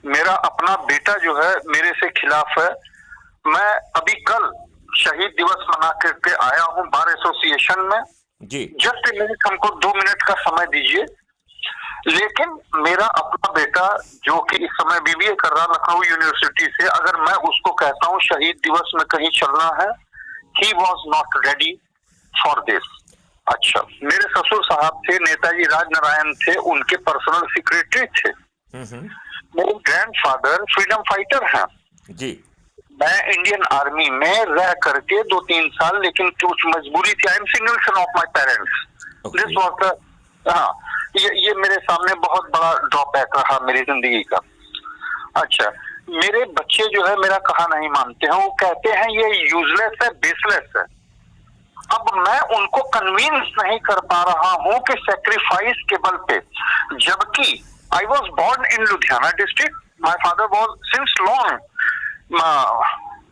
मेरा अपना बेटा जो है मेरे से खिलाफ है। मैं अभी कल शहीद दिवस मना करके आया हूँ बार एसोसिएशन में। जी। जस्ट ए मिनट, हमको 2 मिनट का समय दीजिए। लेकिन मेरा अपना बेटा जो कि इस समय बीबीए कर रहा लखनऊ यूनिवर्सिटी से, अगर मैं उसको कहता हूँ शहीद दिवस में कहीं चलना है, he was not ready for this. अच्छा, मेरे ससुर साहब थे, नेताजी राजनारायण थे, उनके पर्सनल सेक्रेटरी थे। मेरे ग्रैंडफादर फ्रीडम फाइटर हैं। जी। मैं इंडियन आर्मी में रह करके 2-3 साल, लेकिन कुछ मजबूरी थी। I am single son of my parents. This was the, हाँ, ये मेरे सामने बहुत बड़ा ड्रॉबैक रहा मेरी जिंदगी का। अच्छा, मेरे बच्चे जो है मेरा कहा नहीं मानते हैं, वो कहते हैं ये यूजलेस है, बेसलेस है। अब मैं उनको कन्विंस नहीं कर पा रहा हूं कि सेक्रीफाइस के बल पे, जबकि I was born in Ludhiana district, my father was since long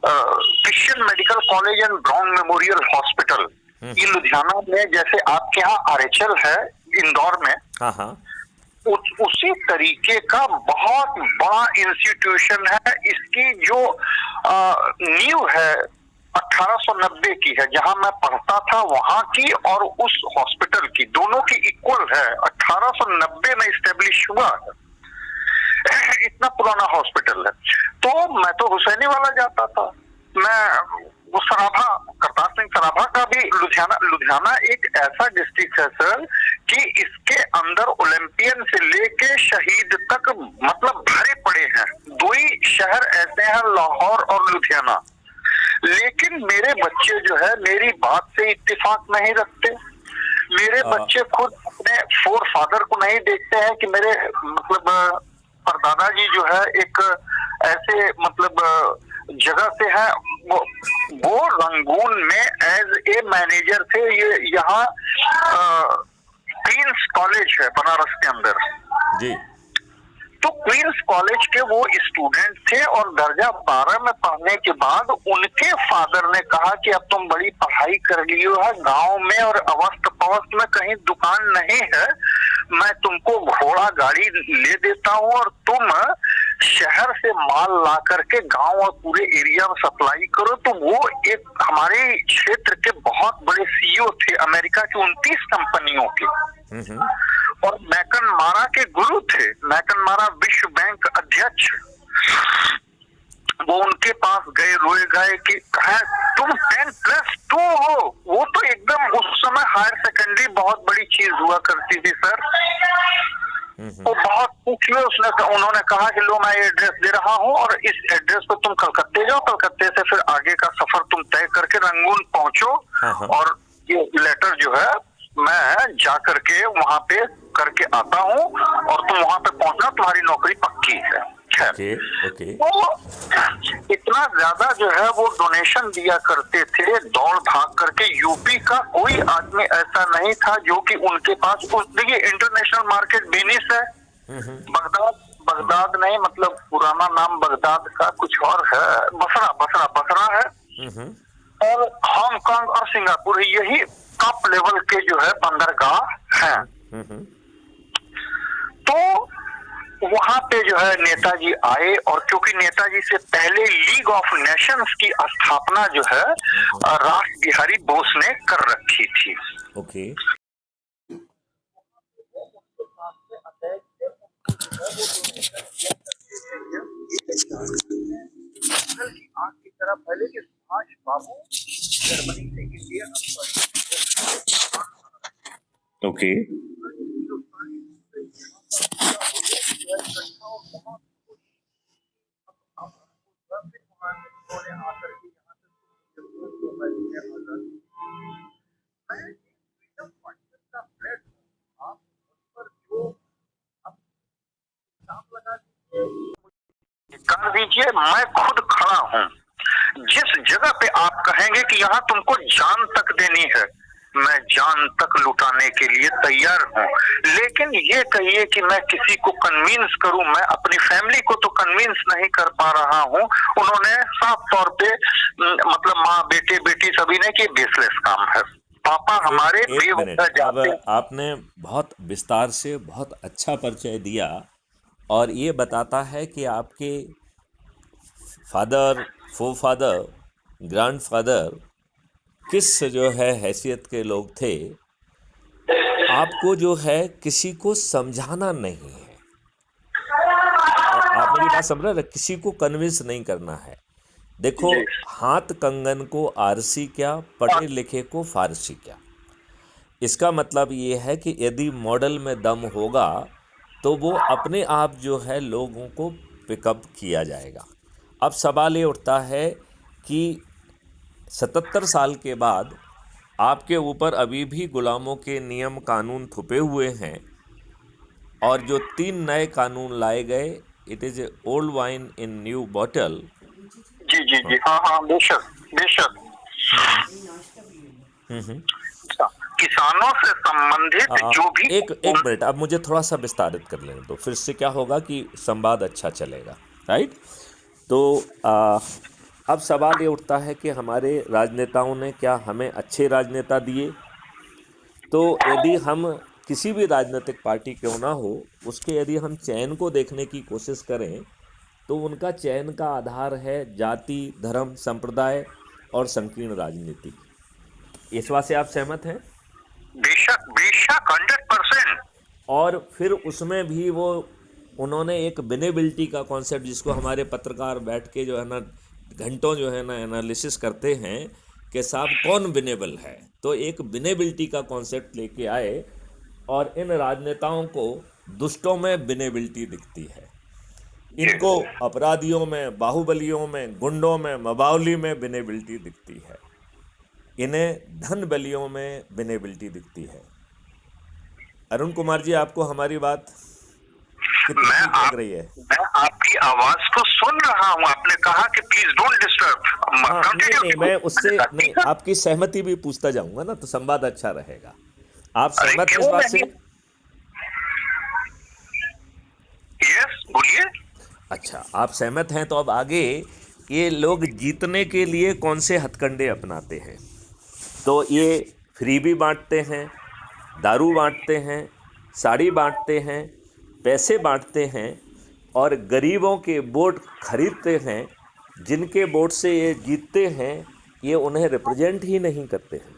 Christian medical college and Brown memorial hospital, ये लुधियाना में जैसे आपके यहाँ आरएचएल है इंदौर में, उसी तरीके का बहुत बड़ा इंस्टीट्यूशन है। इसकी जो नींव है 1890 की है, जहां मैं पढ़ता था वहां की और उस हॉस्पिटल की, दोनों की इक्वल है। 1890 में स्टेब्लिश हुआ है, इतना पुराना हॉस्पिटल है। तो मैं तो हुसैनी वाला जाता था। मैं वो सराभा, करतार सिंह सराभा का भी लुधियाना एक ऐसा डिस्ट्रिक्ट है सर कि इसके अंदर ओलंपियन से लेके शहीद तक मतलब भरे पड़े हैं। दो ही शहर ऐसे हैं, लाहौर और लुधियाना। लेकिन मेरे बच्चे जो है मेरी बात से इत्तेफाक नहीं रखते। मेरे बच्चे खुद अपने फोर फादर को नहीं देखते हैं कि मेरे मतलब परदादा जी जो है एक ऐसे मतलब जगह से है, वो रंगून में एज ए मैनेजर थे। ये यहाँ क्वींस कॉलेज है बनारस के अंदर जी। तो क्वींस कॉलेज के वो स्टूडेंट थे और दर्जा 12 में पढ़ने के बाद उनके फादर ने कहा कि अब तुम बड़ी पढ़ाई कर लियो है, गांव में और अवस्थ पवस्थ में कहीं दुकान नहीं है, मैं तुमको घोड़ा गाड़ी ले देता हूँ और तुम शहर से माल ला करके गांव और पूरे एरिया में सप्लाई करो। तो वो एक हमारे क्षेत्र के बहुत बड़े सीईओ थे, अमेरिका की 29 कंपनियों के, और मैकनमारा के गुरु थे। मैकनमारा विश्व बैंक अध्यक्ष, वो उनके पास गए, रोए गए कि तुम 10+2 हो। वो तो एकदम उस समय हायर सेकेंडरी बहुत बड़ी चीज हुआ करती थी सर। वो बहुत खुश हुए, उन्होंने कहा कि लो मैं एड्रेस दे रहा हूँ और इस एड्रेस पर तुम कलकत्ते जाओ, कलकत्ते से फिर आगे का सफर तुम तय करके रंगून पहुंचो, और ये लेटर जो है मैं जा करके वहां पे करके आता हूँ और तुम वहां पे पहुंचना, तुम्हारी नौकरी पक्की है। तो इतना ज्यादा जो है वो डोनेशन दिया करते थे, दौड़ भाग करके। यूपी का कोई आदमी ऐसा नहीं था जो कि उनके पास, उस देखिए इंटरनेशनल मार्केट वेनिस है, बगदाद नहीं, मतलब पुराना नाम बगदाद का कुछ और है, बसरा है, और हांगकांग और सिंगापुर, यही टॉप लेवल के जो है बंदरगाह हैं। तो वहां पे जो है नेताजी आए, और क्योंकि नेताजी से पहले लीग ऑफ नेशंस की स्थापना जो है रास बिहारी बोस ने कर रखी थी। आग की तरह पहले के सुभाष बाबू जर्मनी से इंडिया कर दीजिए। मैं खुद खड़ा हूँ, जिस जगह पे आप कहेंगे कि यहाँ तुमको जान तक देनी है, मैं जान तक लुटाने के लिए तैयार हूँ। लेकिन ये कहिए कि मैं किसी को कन्विंस करूं, मैं अपनी फैमिली को तो कन्विंस नहीं कर पा रहा हूँ। उन्होंने साफ तौर पे मतलब माँ बेटे बेटी सभी ने कि बेसलेस काम है। पापा हमारे अब आपने बहुत विस्तार से बहुत अच्छा परिचय दिया और ये बताता है कि आपके फादर, फोफादर, ग्रैंडफादर किस जो है हैसियत के लोग थे। आपको जो है किसी को समझाना नहीं है, आप मेरी बात समझ रहे हैं, किसी को कन्विंस नहीं करना है। देखो, जी हाथ कंगन को आरसी क्या, पढ़े लिखे को फारसी क्या। इसका मतलब ये है कि यदि मॉडल में दम होगा तो वो अपने आप जो है लोगों को पिकअप किया जाएगा। अब सवाल ये उठता है कि 77 साल के बाद आपके ऊपर अभी भी गुलामों के नियम कानून थुपे हुए हैं, और जो 3 नए कानून लाए गए, it is a old wine in new bottle. जी जी जी, हाँ हाँ, बेशक बेशक। अच्छा, किसानों से संबंधित जो भी एक मिनट, अब मुझे थोड़ा सा विस्तारित कर लेने दो, फिर से क्या होगा कि संवाद अच्छा चलेगा, राइट। तो अब सवाल ये उठता है कि हमारे राजनेताओं ने क्या हमें अच्छे राजनेता दिए। तो यदि हम किसी भी राजनीतिक पार्टी क्यों ना हो, उसके यदि हम चयन को देखने की कोशिश करें तो उनका चयन का आधार है जाति, धर्म, संप्रदाय और संकीर्ण राजनीति। इस बात से आप सहमत हैं? बेशक बेशक, 100%। और फिर उसमें भी वो उन्होंने एक विनेबिलिटी का कॉन्सेप्ट, जिसको हमारे पत्रकार बैठ के जो है ना घंटों जो है ना एनालिसिस करते हैं कि साहब कौन विनेबल है, तो एक विनेबिलिटी का कॉन्सेप्ट लेके आए, और इन राजनेताओं को दुष्टों में विनेबिलिटी दिखती है, इनको अपराधियों में, बाहुबलियों में, गुंडों में, मबावली में विनेबिलिटी दिखती है, इन्हें धन बलियों में विनेबिलिटी दिखती है। अरुण कुमार जी, आपको हमारी बात कितनी ठीक लग रही है? मैं आपकी आवाज को सुन रहा हूँ। आपने कहा कि प्लीज डोंट डिस्टर्ब। हाँ, नहीं, मैं उससे नहीं, आपकी सहमति भी पूछता जाऊंगा ना, तो संवाद अच्छा रहेगा। आप सहमत हैं इस बात से? यस, बोलिए। अच्छा, आप सहमत हैं, तो अब आगे ये लोग जीतने के लिए कौन से हथकंडे अपनाते हैं। तो ये फ्रीबी बांटते हैं, दारू बांटते हैं, साड़ी बांटते हैं, पैसे बांटते हैं, और गरीबों के वोट खरीदते हैं। जिनके वोट से ये जीतते हैं, ये उन्हें रिप्रेजेंट ही नहीं करते हैं।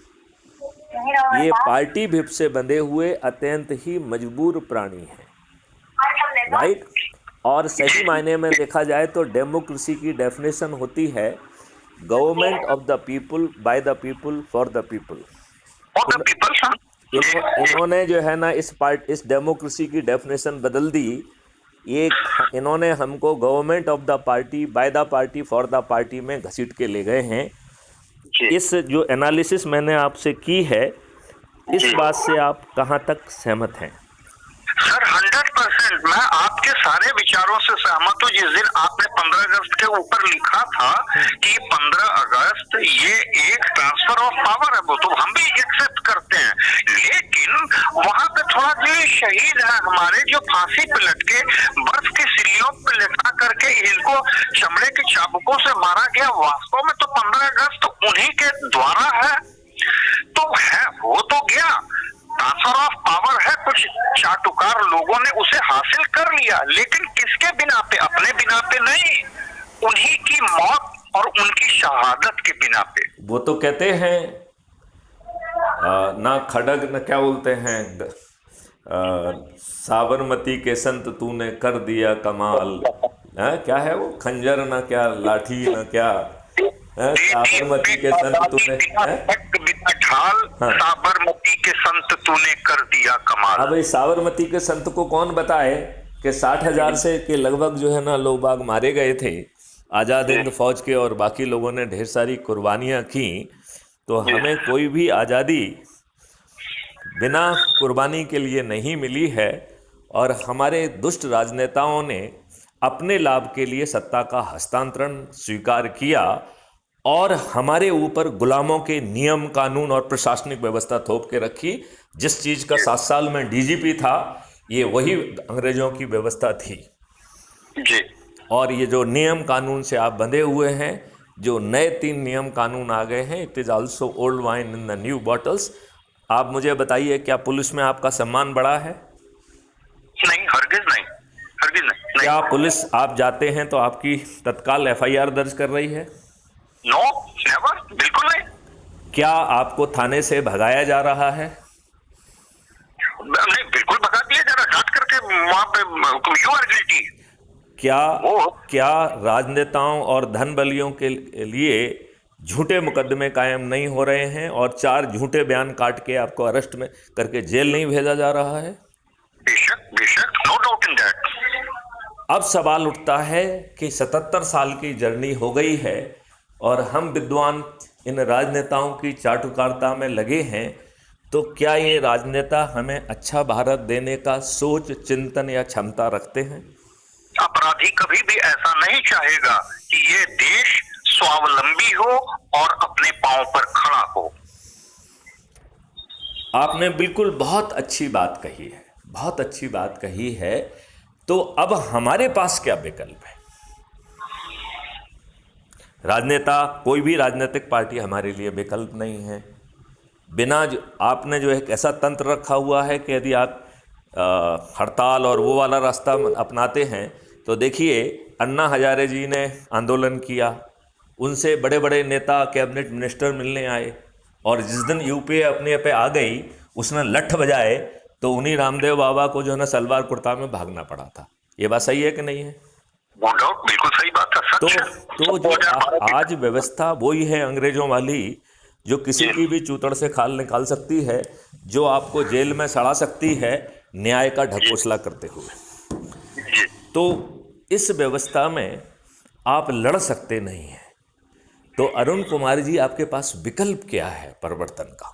ये पार्टी भिप से बंधे हुए अत्यंत ही मजबूर प्राणी हैं, राइट। और सही मायने में देखा जाए तो डेमोक्रेसी की डेफिनेशन होती है government of the people, by the people, for the people. इन्होंने जो है ना इस डेमोक्रेसी की डेफिनेशन बदल दी। ये इन्होंने हमको government of the party, by the party, for the party में घसीट के ले गए हैं। इस जो एनालिसिस मैंने आपसे की है, इस बात से आप कहाँ तक सहमत हैं? सर 100% मैं आपके सारे विचारों से सहमत हूँ। जिस दिन आपने 15 अगस्त के ऊपर लिखा था कि 15 अगस्त ये एक ट्रांसफर ऑफ पावर है, वो तो हम भी एक्सेप्ट करते हैं, लेकिन वहां पे थोड़ा जो शहीद है हमारे, जो फांसी पे लटके, बर्फ की सिल्लियों पे लटका करके इनको चमड़े के चाबुकों से मारा गया, वास्तव में तो 15 अगस्त उन्हीं के द्वारा है। तो है, वो तो गया, ट्रांसफर ऑफ पावर है, कुछ चाटुकार लोगों ने उसे हासिल कर लिया, लेकिन किसके बिना पे? अपने बिना पे नहीं, उन्हीं की मौत और उनकी शहादत के बिना पे। वो तो कहते हैं ना खड़ग, न क्या बोलते हैं, साबरमती के संत तूने कर दिया कमाल, क्या है वो, खंजर ना क्या, लाठी ना क्या, साबरमती के संत तूने साबरमती के संत तूने कर दिया कमाल। अब इस साबरमती के संत को कौन बताए कि 60,000 से के लगभग जो है ना लोग बाग मारे गए थे आज़ाद हिंद फौज के, और बाकी लोगों ने ढेर सारी कुर्बानियाँ की। तो हमें कोई भी आज़ादी बिना कुर्बानी के लिए नहीं मिली है, और हमारे दुष्ट राजनेताओं ने अपने लाभ के लिए सत्ता का हस्तांतरण स्वीकार किया, और हमारे ऊपर गुलामों के नियम कानून और प्रशासनिक व्यवस्था थोप के रखी। जिस चीज़ का 7 साल में डीजीपी था, ये वही अंग्रेजों की व्यवस्था थी जी। और ये जो नियम कानून से आप बंधे हुए हैं, जो नए 3 नियम कानून आ गए हैं, it is also old wine in the new bottles. आप मुझे बताइए, क्या पुलिस में आपका सम्मान बढ़ा है? नहीं, हरगिज नहीं, भी नहीं। क्या पुलिस आप जाते हैं तो आपकी तत्काल एफआईआर दर्ज कर रही है? नो, नेवर, बिल्कुल नहीं। क्या आपको थाने से भगाया जा रहा है? नहीं, बिल्कुल भगा दिया जा रहा, डांट करके वहां पे यू आर गिल्टी। क्या राजनेताओं और धन बलियों के लिए झूठे मुकदमे कायम नहीं हो रहे हैं और 4 झूठे बयान काट के आपको अरेस्ट में करके जेल नहीं भेजा जा रहा है? बेशक बेशक, नो डाउट इन दैट। अब सवाल उठता है कि 77 साल की जर्नी हो गई है और हम विद्वान इन राजनेताओं की चाटुकारिता में लगे हैं, तो क्या ये राजनेता हमें अच्छा भारत देने का सोच, चिंतन या क्षमता रखते हैं? अपराधी कभी भी ऐसा नहीं चाहेगा कि ये देश स्वावलंबी हो और अपने पांव पर खड़ा हो। आपने बिल्कुल बहुत अच्छी बात कही है, बहुत अच्छी बात कही है। तो अब हमारे पास क्या विकल्प है? राजनेता, कोई भी राजनीतिक पार्टी हमारे लिए विकल्प नहीं है। आपने जो एक ऐसा तंत्र रखा हुआ है कि यदि आप हड़ताल और वो वाला रास्ता अपनाते हैं तो देखिए, अन्ना हजारे जी ने आंदोलन किया, उनसे बड़े बड़े नेता, कैबिनेट मिनिस्टर मिलने आए, और जिस दिन यूपीए अपने पे आ गई उसने लठ बजाए तो उन्हीं रामदेव बाबा को जो है ना सलवार कुर्ता में भागना पड़ा था। ये बात सही है कि नहीं है? बिल्कुल सही बात है, सच है। तो जो आज व्यवस्था वही है अंग्रेजों वाली, जो किसी की भी चूतड़ से खाल निकाल सकती है, जो आपको जेल में सड़ा सकती है न्याय का ढकोसला करते हुए। तो इस व्यवस्था में आप लड़ सकते नहीं हैं। तो अरुण कुमार जी, आपके पास विकल्प क्या है परिवर्तन का?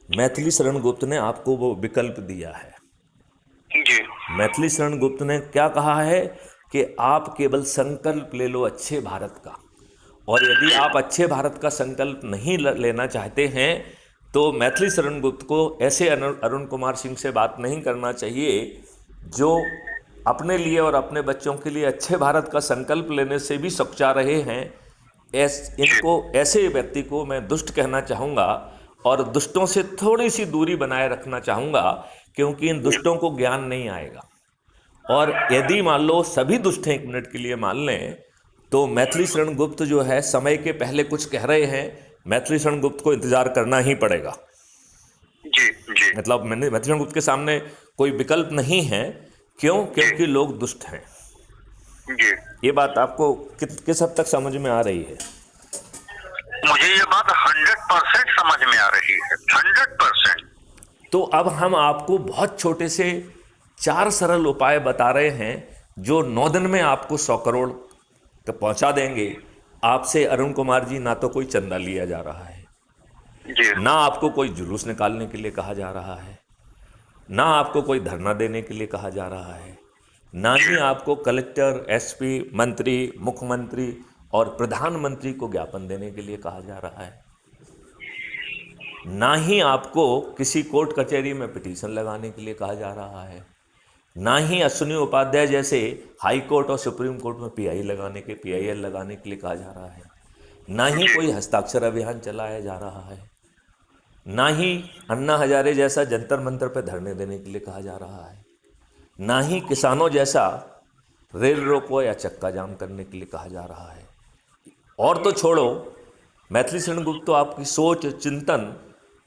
मैथिली शरण गुप्त ने आपको वो विकल्प दिया है। मैथिली शरण गुप्त ने क्या कहा है कि आप केवल संकल्प ले लो अच्छे भारत का, और यदि आप अच्छे भारत का संकल्प नहीं लेना चाहते हैं तो मैथिली शरण गुप्त को ऐसे अरुण कुमार सिंह से बात नहीं करना चाहिए जो अपने लिए और अपने बच्चों के लिए अच्छे भारत का संकल्प लेने से भी सकुचा रहे हैं। ऐसे व्यक्ति को मैं दुष्ट कहना चाहूँगा और दुष्टों से थोड़ी सी दूरी बनाए रखना चाहूँगा, क्योंकि इन दुष्टों को ज्ञान नहीं आएगा। और यदि मान लो सभी दुष्ट 1 मिनट के लिए मान लें तो मैथिली शरण गुप्त जो है समय के पहले कुछ कह रहे हैं, मैथिली शरण गुप्त को इंतजार करना ही पड़ेगा। जी। मतलब मैथिली शरण गुप्त के सामने कोई विकल्प नहीं है। क्यों? क्योंकि लोग दुष्ट हैं। जी। ये बात आपको किस हद तक समझ में आ रही है? मुझे ये बात 100% समझ में आ रही है, 100%। तो अब हम आपको बहुत छोटे से 4 सरल उपाय बता रहे हैं जो 9 दिन में आपको 100 करोड़ तक पहुंचा देंगे। आपसे अरुण कुमार जी ना तो कोई चंदा लिया जा रहा है, ना आपको कोई जुलूस निकालने के लिए कहा जा रहा है, ना आपको कोई धरना देने के लिए कहा जा रहा है, ना ही आपको कलेक्टर, एसपी, मंत्री, मुख्यमंत्री और प्रधानमंत्री को ज्ञापन देने के लिए कहा जा रहा है, ना ही आपको किसी कोर्ट कचहरी में पिटीशन लगाने के लिए कहा जा रहा है, ना ही अश्विनी उपाध्याय जैसे हाई कोर्ट और सुप्रीम कोर्ट में पीआईएल लगाने के लिए कहा जा रहा है, ना ही कोई हस्ताक्षर अभियान चलाया जा रहा है, ना ही अन्ना हजारे जैसा जंतर मंतर पर धरने देने के लिए कहा जा रहा है, ना ही किसानों जैसा रेल रोको या चक्का जाम करने के लिए कहा जा रहा है। और तो छोड़ो, मैथिली शरण गुप्त तो आपकी सोच, चिंतन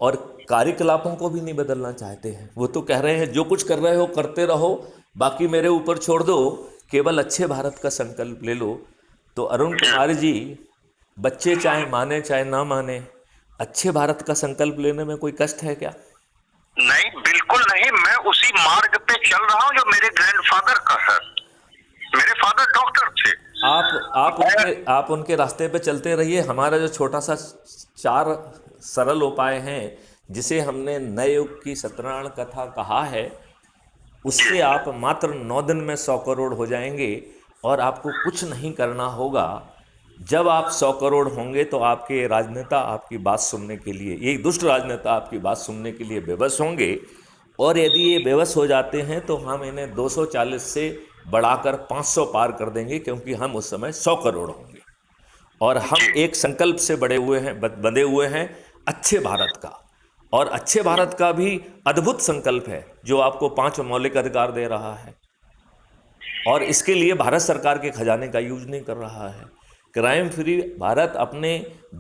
और कार्यकलापों को भी नहीं बदलना चाहते हैं। वो तो कह रहे हैं जो कुछ कर रहे हो करते रहो, बाकी मेरे ऊपर छोड़ दो, केवल अच्छे भारत का संकल्प ले लो। तो अरुण कुमार जी, बच्चे चाहे माने चाहे ना माने, अच्छे भारत का संकल्प लेने में कोई कष्ट है क्या? नहीं, बिल्कुल नहीं। मैं उसी मार्ग पे चल रहा हूँ जो मेरे ग्रैंडफादर का है। मेरे फादर डॉक्टर थे। आप उनके रास्ते पे चलते रहिए। हमारा जो छोटा सा 4 सरल उपाय हैं, जिसे हमने नए युग की सत्यनारायण कथा कहा है, उससे आप मात्र 9 दिन में 100 करोड़ हो जाएंगे और आपको कुछ नहीं करना होगा। जब आप 100 करोड़ होंगे तो आपके राजनेता आपकी बात सुनने के लिए, ये दुष्ट राजनेता आपकी बात सुनने के लिए बेबस होंगे, और यदि ये बेबस हो जाते हैं तो हम इन्हें 240 से बढ़ाकर 500 पार कर देंगे, क्योंकि हम उस समय 100 करोड़ होंगे। और हम एक संकल्प से बंधे हुए हैं अच्छे भारत का, और अच्छे भारत का भी अद्भुत संकल्प है जो आपको 5 मौलिक अधिकार दे रहा है। और इसके लिए भारत सरकार के खजाने का यूज नहीं कर रहा है। क्राइम फ्री भारत अपने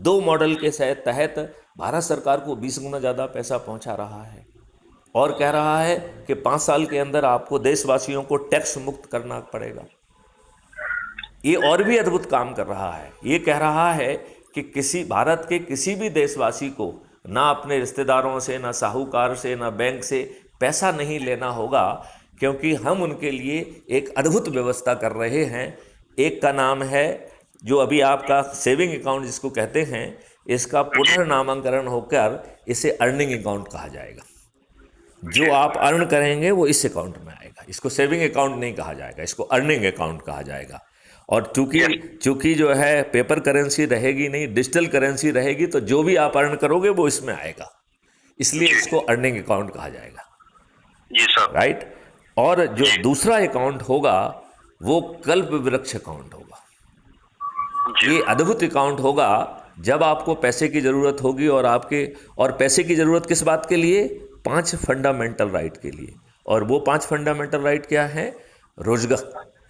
2 मॉडल के तहत भारत सरकार को 20 गुना ज़्यादा पैसा पहुंचा रहा है और कह रहा है कि 5 साल के अंदर आपको देशवासियों को टैक्स मुक्त करना पड़ेगा। ये और भी अद्भुत काम कर रहा है। ये कह रहा है कि भारत के किसी भी देशवासी को ना अपने रिश्तेदारों से, ना साहूकार से, ना बैंक से पैसा नहीं लेना होगा, क्योंकि हम उनके लिए एक अद्भुत व्यवस्था कर रहे हैं। एक का नाम है, जो अभी आपका सेविंग अकाउंट जिसको कहते हैं, इसका पुनर्नामकरण होकर इसे अर्निंग अकाउंट कहा जाएगा। जो आप अर्न करेंगे वो इस अकाउंट में आएगा। इसको सेविंग अकाउंट नहीं कहा जाएगा, इसको अर्निंग अकाउंट कहा जाएगा। और चूंकि जो है पेपर करेंसी रहेगी नहीं, डिजिटल करेंसी रहेगी, तो जो भी आप अर्न करोगे वो इसमें आएगा, इसलिए इसको अर्निंग अकाउंट कहा जाएगा। जी सर। राइट। और जो दूसरा अकाउंट होगा वो कल्प वृक्ष अकाउंट होगा। ये अद्भुत अकाउंट होगा जब आपको पैसे की ज़रूरत होगी और पैसे की ज़रूरत किस बात के लिए? 5 फंडामेंटल राइट के लिए। और वो 5 फंडामेंटल राइट क्या है?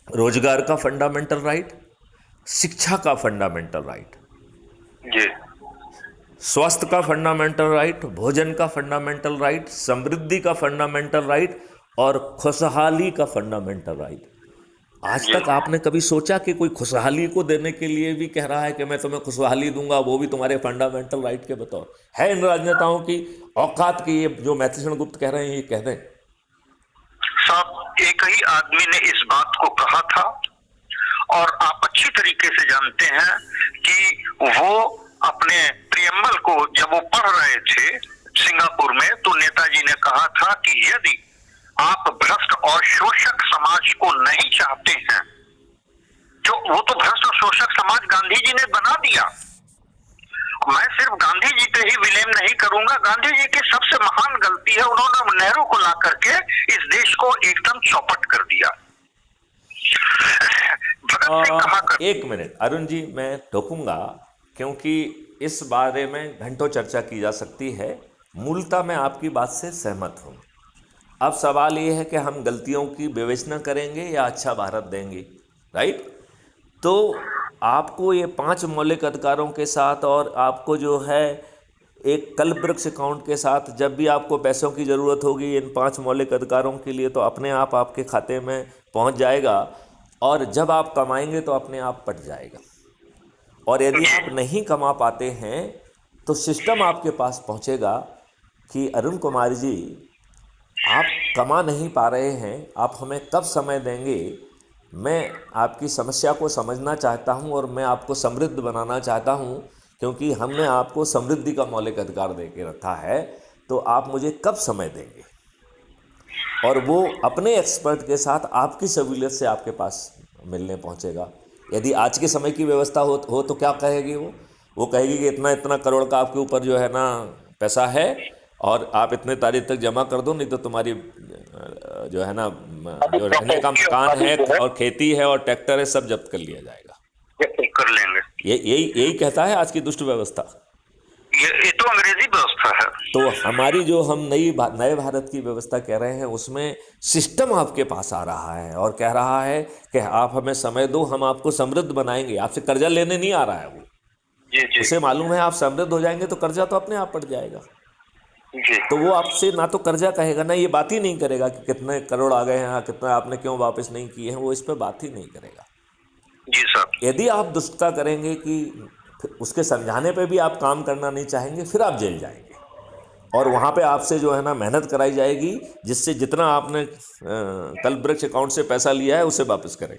रोजगार का फंडामेंटल राइट, शिक्षा का फंडामेंटल राइट, जी, स्वास्थ्य का फंडामेंटल राइट, भोजन का फंडामेंटल राइट, समृद्धि का फंडामेंटल राइट और खुशहाली का फंडामेंटल राइट। आज तक आपने कभी सोचा कि कोई खुशहाली को देने के लिए भी कह रहा है कि मैं तुम्हें खुशहाली दूंगा, वो भी तुम्हारे फंडामेंटल राइट के बतौर? है इन राजनेताओं की औकात की ये जो मैथिली गुप्त कह रहे हैं ये कह दें? साहब, एक ही आदमी ने इस बात को कहा था और आप अच्छी तरीके से जानते हैं कि वो अपने प्रियम्बल को जब वो पढ़ रहे थे सिंगापुर में, तो नेताजी ने कहा था कि यदि आप भ्रष्ट और शोषक समाज को नहीं चाहते हैं, जो वो तो भ्रष्ट और शोषक समाज गांधी जी ने बना दिया। मैं सिर्फ गांधी जी पे ही विलेम नहीं करूंगा, गांधी जी की सबसे महान गलती है उन्होंने नेहरू को ला करके इस देश को एकदम चौपट कर दिया। भगत सिंह कहा कर... एक मिनट अरुण जी, मैं टोकूंगा क्योंकि इस बारे में घंटों चर्चा की जा सकती है। मूलतः मैं आपकी बात से सहमत हूँ। अब सवाल ये है कि हम गलतियों की विवेचना करेंगे या अच्छा भारत देंगे। राइट। तो आपको ये 5 मौलिक अधिकारों के साथ और आपको जो है एक कल्पवृक्ष अकाउंट के साथ, जब भी आपको पैसों की ज़रूरत होगी इन 5 मौलिक अधिकारों के लिए, तो अपने आप आपके खाते में पहुंच जाएगा। और जब आप कमाएंगे तो अपने आप पट जाएगा। और यदि आप नहीं कमा पाते हैं तो सिस्टम आपके पास पहुंचेगा कि अरुण कुमार जी, आप कमा नहीं पा रहे हैं, आप हमें कब समय देंगे? मैं आपकी समस्या को समझना चाहता हूं और मैं आपको समृद्ध बनाना चाहता हूं, क्योंकि हमने आपको समृद्धि का मौलिक अधिकार दे के रखा है, तो आप मुझे कब समय देंगे? और वो अपने एक्सपर्ट के साथ आपकी सहूलियत से आपके पास मिलने पहुंचेगा। यदि आज के समय की व्यवस्था हो तो क्या कहेगी वो कहेगी कि इतना इतना करोड़ का आपके ऊपर जो है ना पैसा है और आप इतने तारीख तक जमा कर दो, नहीं तो तुम्हारी जो है ना जो रहने का मकान है और खेती है और ट्रैक्टर है सब जब्त कर लिया जाएगा, कर लेंगे। यही कहता है आज की दुष्ट व्यवस्था। ये तो अंग्रेजी व्यवस्था है। तो हमारी जो हम नए भारत की व्यवस्था कह रहे हैं उसमें सिस्टम आपके पास आ रहा है और कह रहा है कि आप हमें समय दो, हम आपको समृद्ध बनाएंगे। आपसे कर्जा लेने नहीं आ रहा है वो। जी। उसे मालूम है आप समृद्ध हो जाएंगे तो कर्जा तो अपने आप पड़ जाएगा। जी। तो वो आपसे ना तो कर्जा कहेगा, ना ये बात ही नहीं करेगा कि कितने करोड़ आ गए हैं, कितना आपने क्यों वापस नहीं किए हैं, वो इस पर बात ही नहीं करेगा। जी सर। यदि आप दुष्टता करेंगे कि उसके समझाने पे भी आप काम करना नहीं चाहेंगे, फिर आप जेल जाएंगे और वहाँ पे आपसे जो है ना मेहनत कराई जाएगी, जिससे जितना आपने कल्पवृक्ष अकाउंट से पैसा लिया है उसे वापस करें।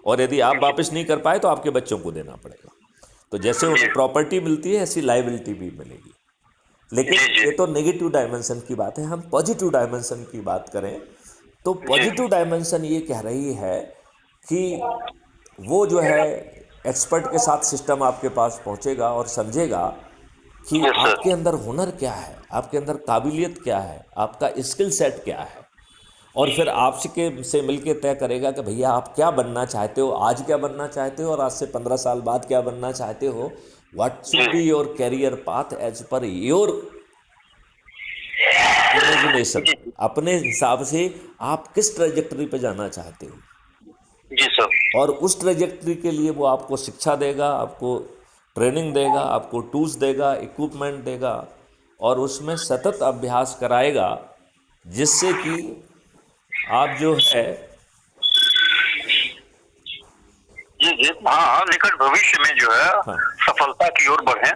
और यदि आप वापस नहीं कर पाए तो आपके बच्चों को देना पड़ेगा। तो जैसे उन्हें प्रॉपर्टी मिलती है ऐसी लाइबिलिटी भी मिलेगी। लेकिन ये तो नेगेटिव डायमेंशन की बात है। हम पॉजिटिव डायमेंशन की बात करें तो पॉजिटिव डायमेंशन ये कह रही है कि वो जो है एक्सपर्ट के साथ सिस्टम आपके पास पहुंचेगा और समझेगा कि आपके अंदर हुनर क्या है, आपके अंदर काबिलियत क्या है, आपका स्किल सेट क्या है, और फिर आपसे से मिलके तय करेगा कि भैया आप क्या बनना चाहते हो, आज क्या बनना चाहते हो और आज से 15 साल बाद क्या बनना चाहते हो। What should be your career path as per your imagination. अपने हिसाब से आप किस ट्रेजेक्टरी पे जाना चाहते हो। जी सर। और उस ट्रेजेक्ट्री के लिए वो आपको शिक्षा देगा, आपको ट्रेनिंग देगा, आपको टूल्स देगा, इक्विपमेंट देगा और उसमें सतत अभ्यास कराएगा, जिससे कि आप जो है जी जी, हाँ, निकट भविष्य में जो है हाँ सफलता की ओर बढ़े।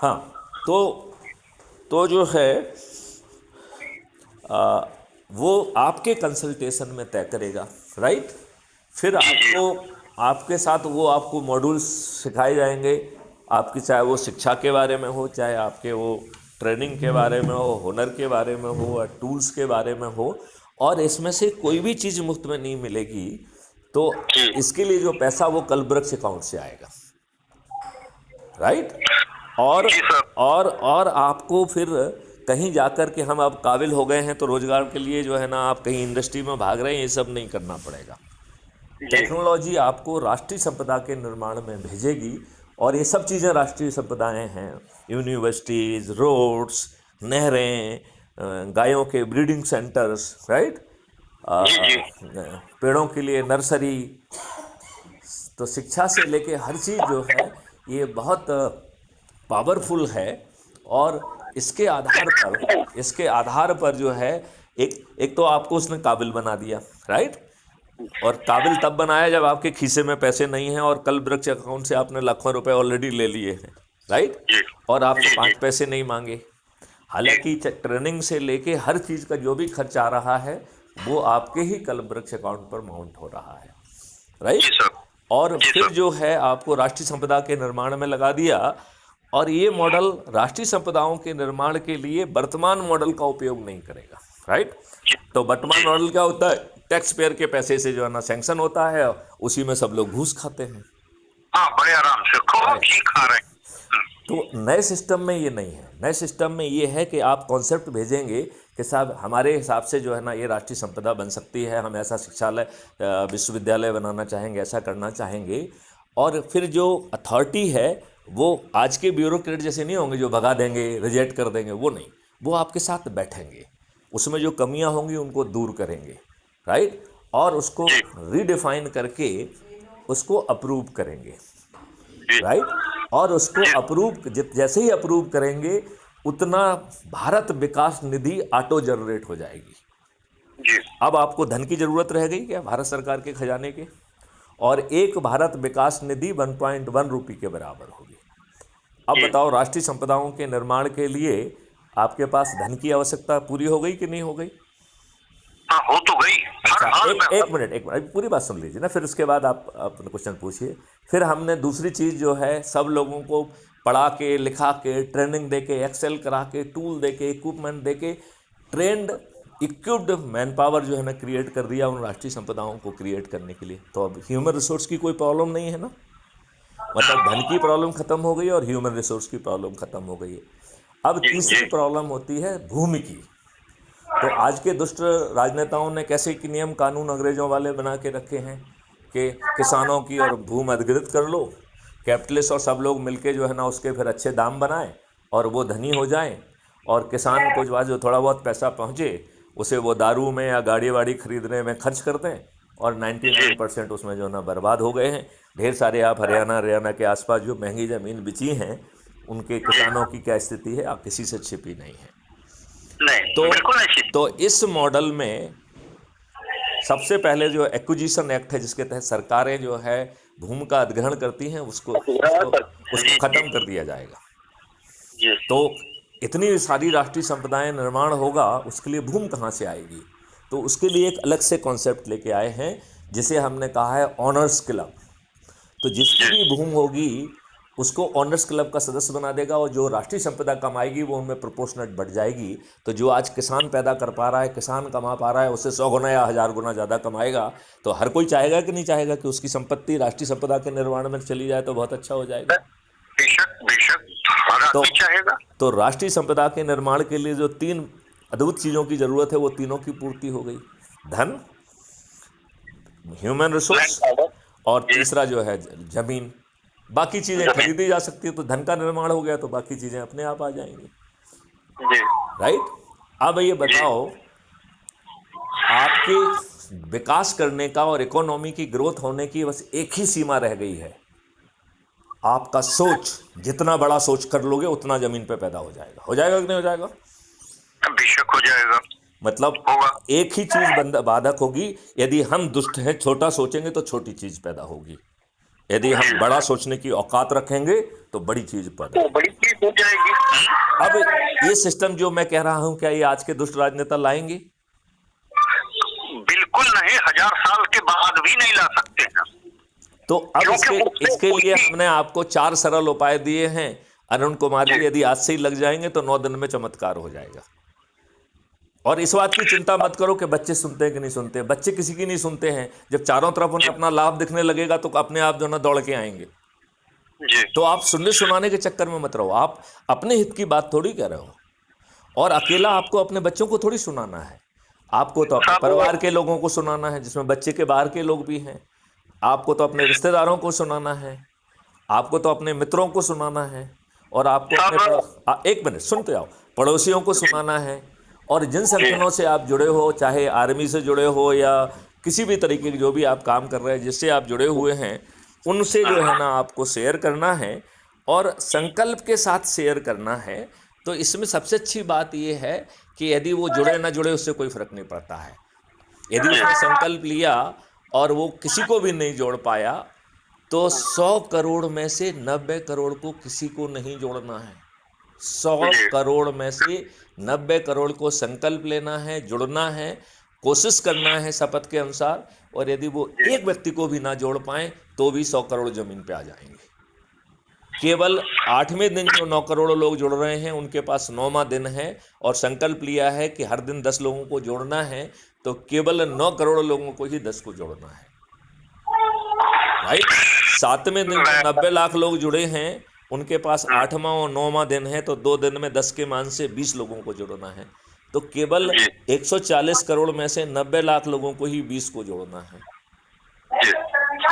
हाँ तो जो है वो आपके कंसल्टेशन में तय करेगा, राइट। फिर आपको आपके साथ वो आपको मॉड्यूल्स सिखाए जाएंगे, आपकी चाहे वो शिक्षा के बारे में हो, चाहे आपके वो ट्रेनिंग के बारे में हो, हुनर के बारे में हो, या टूल्स के बारे में हो। और इसमें से कोई भी चीज़ मुफ्त में नहीं मिलेगी, तो इसके लिए जो पैसा वो कल्पवृक्ष अकाउंट से आएगा, राइट। और और आपको फिर कहीं जाकर के हम अब काबिल हो गए हैं तो रोजगार के लिए जो है ना आप कहीं इंडस्ट्री में भाग रहे हैं, ये सब नहीं करना पड़ेगा। टेक्नोलॉजी आपको राष्ट्रीय संपदा के निर्माण में भेजेगी, और ये सब चीज़ें राष्ट्रीय संपदाएं हैं। यूनिवर्सिटीज़, रोड्स, नहरें, गायों के ब्रीडिंग सेंटर्स, राइट, पेड़ों के लिए नर्सरी। तो शिक्षा से लेके हर चीज़ जो है ये बहुत पावरफुल है। और इसके आधार पर जो है एक तो आपको उसने काबिल बना दिया, राइट। और काबिल तब बनाया जब आपके खीसे में पैसे नहीं हैं और कल्पवृक्ष अकाउंट से आपने लाखों रुपए ऑलरेडी ले लिए हैं, राइट, और आपसे 5 पैसे नहीं मांगे। हालांकि ट्रेनिंग से लेके हर चीज़ का जो भी खर्च आ रहा है वो आपके ही कल्पवृक्ष अकाउंट पर माउंट हो रहा है, राइट। और फिर जो है आपको राष्ट्रीय संपदा के निर्माण में लगा दिया, और ये मॉडल राष्ट्रीय संपदाओं के निर्माण के लिए वर्तमान मॉडल का उपयोग नहीं करेगा, राइट। तो वर्तमान मॉडल क्या होता है, टैक्स पेयर के पैसे से जो है ना सैंक्शन होता है, उसी में सब लोग घूस खाते हैं, हाँ, बड़े आराम से खा रहे हैं। तो नए सिस्टम में ये नहीं है। नए सिस्टम में ये है कि आप कॉन्सेप्ट भेजेंगे कि साहब हमारे हिसाब से जो है ना ये राष्ट्रीय संपदा बन सकती है, हम ऐसा शिक्षालय विश्वविद्यालय बनाना चाहेंगे, ऐसा करना चाहेंगे। और फिर जो अथॉरिटी है वो आज के ब्यूरोक्रेट जैसे नहीं होंगे जो भगा देंगे, रिजेक्ट कर देंगे, वो नहीं, वो आपके साथ बैठेंगे, उसमें जो कमियां होंगी उनको दूर करेंगे, राइट, और उसको रीडिफाइन करके उसको अप्रूव करेंगे, राइट। और उसको जैसे ही अप्रूव करेंगे उतना भारत विकास निधि ऑटो जनरेट हो जाएगी। अब आपको धन की जरूरत रह गई क्या भारत सरकार के खजाने के, और एक भारत विकास निधि 1.1 रुपये के बराबर होगी। अब बताओ राष्ट्रीय संपदाओं के निर्माण के लिए आपके पास धन की आवश्यकता पूरी हो गई कि नहीं हो गई? हो तो गई। अच्छा, एक मिनट पूरी बात सुन लीजिए ना, फिर उसके बाद आप अपने क्वेश्चन पूछिए। फिर हमने दूसरी चीज़ जो है सब लोगों को पढ़ा के, लिखा के, ट्रेनिंग दे के, एक्सेल करा के, टूल दे के, इक्विपमेंट दे के, ट्रेंड इक्विप्ड मैन पावर जो है ना क्रिएट कर दिया उन राष्ट्रीय संपदाओं को क्रिएट करने के लिए। तो अब ह्यूमन रिसोर्स की कोई प्रॉब्लम नहीं है ना, मतलब धन की प्रॉब्लम खत्म हो गई और ह्यूमन रिसोर्स की प्रॉब्लम खत्म हो गई है। अब तीसरी प्रॉब्लम होती है भूमि की। तो आज के दुष्ट राजनेताओं ने कैसे कि नियम कानून अंग्रेजों वाले बना के रखे हैं कि किसानों की और भूमि अधिग्रहित कर लो, कैपिटलिस्ट और सब लोग मिलके जो है ना उसके फिर अच्छे दाम बनाएं और वो धनी हो जाएं, और किसान को जो थोड़ा बहुत पैसा पहुँचे उसे वो दारू में या गाड़ी वाड़ी खरीदने में खर्च कर दें, और 99% उसमें जो ना बर्बाद हो गए हैं। ढेर सारे आप हरियाणा के आसपास जो महंगी ज़मीन बिची हैं उनके किसानों की क्या स्थिति है आप किसी से छिपी नहीं है। तो इस मॉडल में सबसे पहले जो एक्विजिशन एक्ट है जिसके तहत सरकारें जो है भूमि का अधिग्रहण करती हैं उसको खत्म कर दिया जाएगा। तो इतनी सारी राष्ट्रीय संपदाएं निर्माण होगा, उसके लिए भूमि कहाँ से आएगी? तो उसके लिए एक अलग से कॉन्सेप्ट लेके आए हैं जिसे हमने कहा है ऑनर्स क्लब। तो जिसकी भी भूमि होगी उसको ऑनर्स क्लब का सदस्य बना देगा, और जो राष्ट्रीय संपदा कमाएगी वो उनमें प्रोपोर्शनेट बढ़ जाएगी। तो जो आज किसान पैदा कर पा रहा है, किसान कमा पा रहा है, उससे 100 गुना या 1000 गुना ज़्यादा कमाएगा। तो हर कोई चाहेगा कि नहीं चाहेगा कि उसकी संपत्ति राष्ट्रीय संपदा के निर्माण में चली जाए, तो बहुत अच्छा हो जाएगा। तो राष्ट्रीय संपदा के निर्माण के लिए जो 3 अद्भुत चीज़ों की ज़रूरत है वो तीनों की पूर्ति हो गई, धन, ह्यूमन रिसोर्स, और तीसरा जो है जमीन। बाकी चीज़ें खरीदी जा सकती है, तो धन का निर्माण हो गया तो बाकी चीज़ें अपने आप आ जाएंगी, राइट। अब ये बताओ आपके विकास करने का और इकोनॉमी की ग्रोथ होने की बस एक ही सीमा रह गई है, आपका सोच। जितना बड़ा सोच कर लोगे उतना जमीन पे पैदा हो जाएगा। हो जाएगा कि नहीं हो जाएगा? बेशक हो जाएगा। मतलब होगा। एक ही चीज बाधक होगी, यदि हम दुष्ट हैं, छोटा सोचेंगे तो छोटी चीज पैदा होगी, यदि हम जी। बड़ा सोचने की औकात रखेंगे तो बड़ी चीज पैदा तो होगी। बड़ी चीज हो जाएगी। अब ये सिस्टम जो मैं कह रहा हूं, क्या ये आज के दुष्ट राजनेता लाएंगे? बिल्कुल नहीं, 1000 साल के बाद भी नहीं ला सकते हैं। तो अब क्योंकि इसके लिए हमने आपको 4 सरल उपाय दिए हैं अरुण कुमार जी। जी। यदि आज से ही लग जाएंगे तो 9 दिन में चमत्कार हो जाएगा। और इस बात की चिंता मत करो कि बच्चे सुनते हैं कि नहीं सुनते। बच्चे किसी की नहीं सुनते हैं। जब चारों तरफ उन्हें अपना लाभ दिखने लगेगा तो अपने आप जो ना दौड़ के आएंगे। जी। तो आप सुनने सुनाने के चक्कर में मत रहो। आप अपने हित की बात थोड़ी कह रहे हो, और अकेला आपको अपने बच्चों को थोड़ी सुनाना है। आपको तो अपने परिवार के लोगों को सुनाना है, जिसमें बच्चे के बाहर के लोग भी हैं। आपको तो अपने रिश्तेदारों को सुनाना है, आपको तो अपने मित्रों को सुनाना है, और आपको अपने एक मिनट सुनते आओ, पड़ोसियों को सुनाना है। और जिन संगठनों से आप जुड़े हो, चाहे आर्मी से जुड़े हो या किसी भी तरीके के जो भी आप काम कर रहे हैं, जिससे आप जुड़े हुए हैं, उनसे जो है ना आपको शेयर करना है, और संकल्प के साथ शेयर करना है। तो इसमें सबसे अच्छी बात यह है कि यदि वो जुड़े ना जुड़े उससे कोई फर्क नहीं पड़ता है। यदि उसने संकल्प लिया और वो किसी को भी नहीं जोड़ पाया, तो 100 करोड़ में से 90 करोड़ को किसी को नहीं जोड़ना है। 100 करोड़ में से 90 करोड़ को संकल्प लेना है, जुड़ना है, कोशिश करना है शपथ के अनुसार। और यदि वो एक व्यक्ति को भी ना जोड़ पाए तो भी 100 करोड़ जमीन पे आ जाएंगे। केवल 8वें दिन जो 9 करोड़ लोग जुड़ रहे हैं, उनके पास 9वां दिन है, और संकल्प लिया है कि हर दिन 10 लोगों को जोड़ना है, तो केवल 9 करोड़ लोगों को ही 10 को जोड़ना है। राइट। 7वें दिन जो 90 लाख लोग जुड़े हैं, उनके पास 8वां और 9वां दिन है, तो 2 दिन में 10 के मान से 20 लोगों को जोड़ना है। तो केवल 140 करोड़ में से 90 लाख लोगों को ही 20 को जोड़ना है।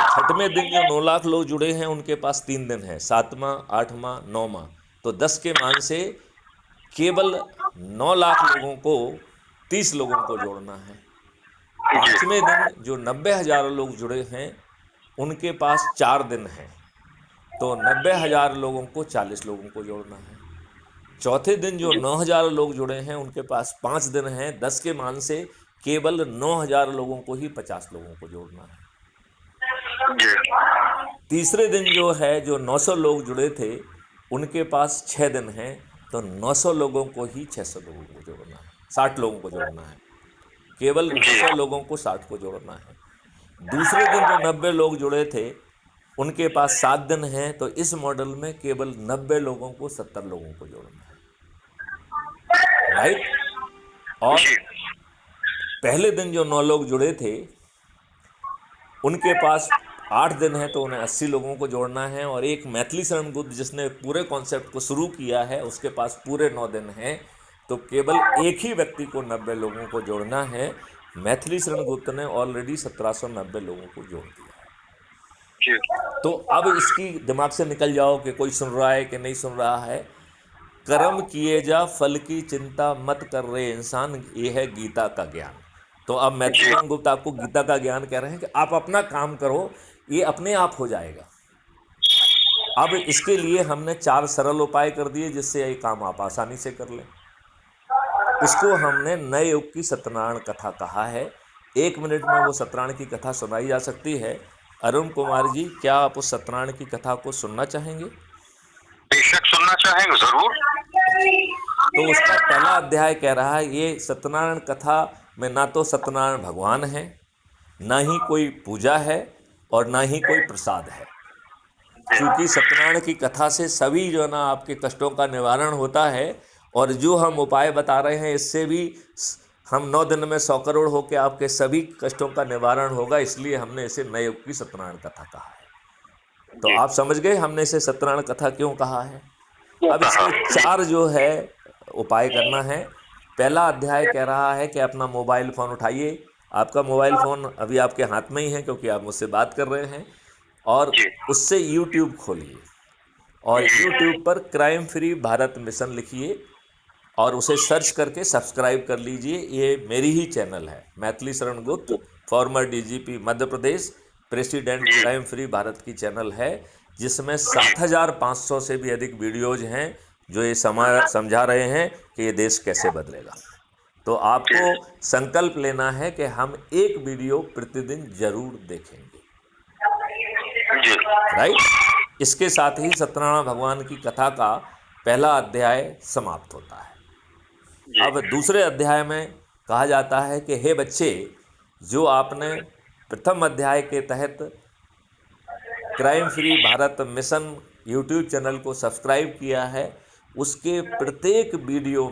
6वें दिन जो 9 लाख लोग जुड़े हैं, उनके पास 3 दिन है, 7वां, 8वां, 9वां, तो 10 के मान से केवल 9 लाख लोगों को 30 लोगों को जोड़ना है। 5वें दिन जो 90,000 लोग जुड़े हैं, उनके पास 4 दिन हैं, तो 90,000 लोगों को 40 लोगों को जोड़ना है। चौथे दिन जो 9,000 लोग जुड़े हैं, उनके पास 5 दिन हैं, 10 के मान से केवल 9,000 लोगों को ही 50 लोगों को जोड़ना है। तीसरे दिन जो है, जो 900 लोग जुड़े थे, उनके पास 6 दिन हैं, तो 900 लोगों को ही 600 लोगों को जोड़ना है, 60 लोगों को जोड़ना है। केवल 900 लोगों को 60 को जोड़ना है। दूसरे दिन जो 90 लोग जुड़े थे, उनके पास 7 दिन हैं, तो इस मॉडल में केवल 90 लोगों को 70 लोगों को जोड़ना है। राइट। और पहले दिन जो 9 लोग जुड़े थे, उनके पास 8 दिन है, तो उन्हें 80 लोगों को जोड़ना है। और एक मैथिली शरण गुप्त, जिसने पूरे कॉन्सेप्ट को शुरू किया है, उसके पास पूरे 9 दिन हैं, तो केवल एक ही व्यक्ति को 90 लोगों को जोड़ना है। मैथिली शरण गुप्त ने ऑलरेडी 1790 लोगों को जोड़ दिया है। तो अब इसकी दिमाग से निकल जाओ कि कोई सुन रहा है कि नहीं सुन रहा है। कर्म किए जा, फल की चिंता मत कर रहे इंसान, ये है गीता का ज्ञान। तो अब मैथिली शरण गुप्त आपको गीता का ज्ञान कह रहे हैं कि आप अपना काम करो, ये अपने आप हो जाएगा। अब इसके लिए हमने 4 सरल उपाय कर दिए, जिससे ये काम आप आसानी से कर लें। उसको हमने नए युग की सत्यनारायण कथा कहा है। 1 मिनट में वो सत्यनारायण की कथा सुनाई जा सकती है। अरुण कुमार जी, क्या आप उस सत्यनारायण की कथा को सुनना चाहेंगे? बेशक सुनना चाहेंगे, जरूर। तो उसका पहला अध्याय कह रहा है, ये सत्यनारायण कथा में ना तो सत्यनारायण भगवान है, ना ही कोई पूजा है, और ना ही कोई प्रसाद है। क्योंकि सत्यनारायण की कथा से सभी जो है ना आपके कष्टों का निवारण होता है। और जो हम उपाय बता रहे हैं, इससे भी हम 9 दिन में 100 करोड़ होकर आपके सभी कष्टों का निवारण होगा। इसलिए हमने इसे नए युग की सत्यनारायण कथा कहा है। तो आप समझ गए हमने इसे सत्यनारायण कथा क्यों कहा है। अब इसके 4 जो है उपाय करना है। पहला अध्याय कह रहा है कि अपना मोबाइल फ़ोन उठाइए। आपका मोबाइल फ़ोन अभी आपके हाथ में ही है, क्योंकि आप मुझसे बात कर रहे हैं, और उससे YouTube खोलिए, और YouTube पर क्राइम फ्री भारत मिशन लिखिए, और उसे सर्च करके सब्सक्राइब कर लीजिए। ये मेरी ही चैनल है, Maithili Sharan Gupt farmer DGP Madhya Pradesh, president crime free Bharat की चैनल है, जिसमें 7,500 से भी अधिक वीडियोज हैं जो ये समझा रहे हैं कि ये देश कैसे बदलेगा। तो आपको संकल्प लेना है कि हम एक वीडियो प्रतिदिन जरूर देखेंगे, राइट। इसके साथ ही सत्यनारायण भगवान की कथा का पहला अध्याय समाप्त होता है। अब दूसरे अध्याय में कहा जाता है कि हे बच्चे, जो आपने प्रथम अध्याय के तहत crime free Bharat mission YouTube channel को सब्सक्राइब किया है, उसके प्रत्येक वीडियो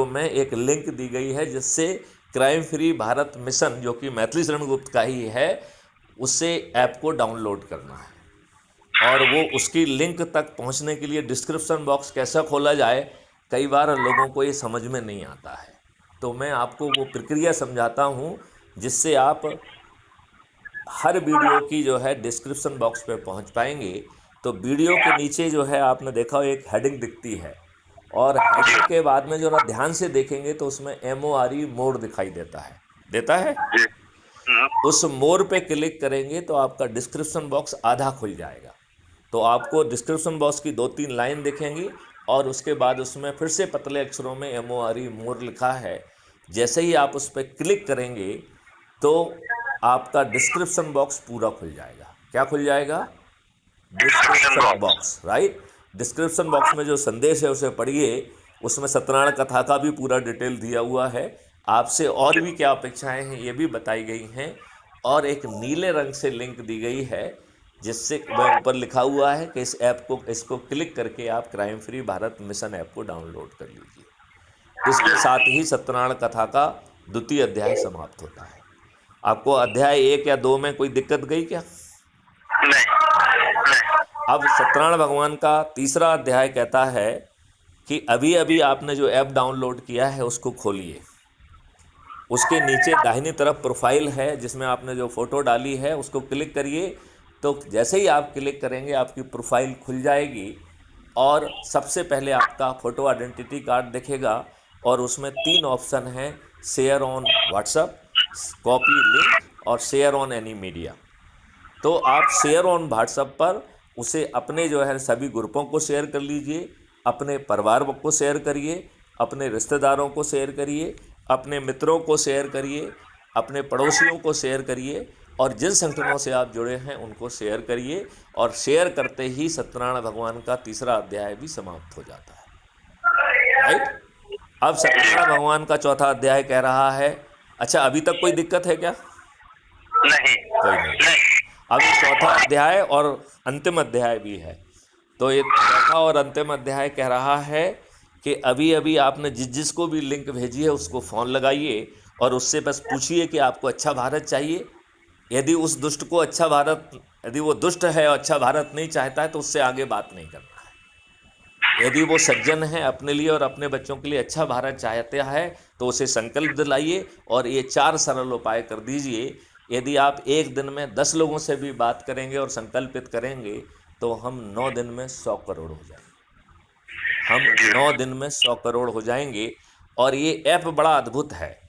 में एक लिंक दी गई है, जिससे क्राइम फ्री भारत मिशन, जो कि मैथिली शरण गुप्त का ही है, उससे ऐप को डाउनलोड करना है। और वो उसकी लिंक तक पहुंचने के लिए डिस्क्रिप्शन बॉक्स कैसा खोला जाए, कई बार लोगों को ये समझ में नहीं आता है। तो मैं आपको वो प्रक्रिया समझाता हूँ, जिससे आप हर वीडियो की जो है डिस्क्रिप्शन बॉक्स पे पहुंच पाएंगे। तो वीडियो के नीचे जो है आपने देखा एक हेडिंग दिखती है, और हेडिंग के बाद में जो ना ध्यान से देखेंगे तो उसमें MORE मोर दिखाई देता है। उस मोर पे क्लिक करेंगे तो आपका डिस्क्रिप्शन बॉक्स आधा खुल जाएगा। तो आपको डिस्क्रिप्शन बॉक्स की 2-3 लाइन दिखेंगी, और उसके बाद उसमें फिर से पतले अक्षरों में MORE मोर लिखा है। जैसे ही आप उस पर क्लिक करेंगे तो आपका डिस्क्रिप्शन बॉक्स पूरा खुल जाएगा। क्या खुल जाएगा? Description box, right. Description box में जो संदेश है उसे पढ़िए, उसमें सत्यनारायण कथा का भी पूरा डिटेल दिया हुआ है। आपसे और भी क्या अपेक्षाएं हैं ये भी बताई गई हैं, और एक नीले रंग से लिंक दी गई है, जिससे ऊपर लिखा हुआ है कि इसको क्लिक करके आप crime free Bharat mission app को डाउनलोड कर लीजिए। इसके साथ ही सत्यनारायण कथा का द्वितीय अध्याय समाप्त होता है। आपको अध्याय 1 या 2 में कोई दिक्कत गई क्या? अब सत्यनारायण भगवान का तीसरा अध्याय कहता है कि अभी अभी आपने जो ऐप डाउनलोड किया है उसको खोलिए। उसके नीचे दाहिनी तरफ प्रोफाइल है, जिसमें आपने जो फ़ोटो डाली है उसको क्लिक करिए। तो जैसे ही आप क्लिक करेंगे आपकी प्रोफाइल खुल जाएगी, और सबसे पहले आपका फ़ोटो आइडेंटिटी कार्ड दिखेगा, और उसमें 3 ऑप्शन हैं: share on WhatsApp, copy link और शेयर ऑन एनी मीडिया। तो आप शेयर ऑन व्हाट्सएप पर उसे अपने जो है सभी ग्रुपों को शेयर कर लीजिए, अपने परिवार को शेयर करिए, अपने रिश्तेदारों को शेयर करिए, अपने मित्रों को शेयर करिए, अपने पड़ोसियों को शेयर करिए, और जिन संगठनों से आप जुड़े हैं उनको शेयर करिए। और शेयर करते ही सत्यनारायण भगवान का तीसरा अध्याय भी समाप्त हो जाता है, राइट। अब सत्यनारायण भगवान का चौथा अध्याय कह रहा है, अच्छा अभी तक कोई दिक्कत है क्या? नहीं, कोई नहीं। अब चौथा अध्याय और अंतिम अध्याय भी है। तो ये चौथा और अंतिम अध्याय कह रहा है कि अभी अभी आपने जिसको भी लिंक भेजी है उसको फ़ोन लगाइए, और उससे बस पूछिए कि आपको अच्छा भारत चाहिए। यदि उस दुष्ट को अच्छा भारत, यदि वो दुष्ट है और अच्छा भारत नहीं चाहता है तो उससे आगे बात नहीं करना है। यदि वो सज्जन है, अपने लिए और अपने बच्चों के लिए अच्छा भारत चाहता है, तो उसे संकल्प दिलाइए और ये 4 सरल उपाय कर दीजिए। यदि आप एक दिन में 10 लोगों से भी बात करेंगे और संकल्पित करेंगे तो हम 9 दिन में 100 करोड़ हो जाएंगे। हम 9 दिन में 100 करोड़ हो जाएंगे। और ये ऐप बड़ा अद्भुत है।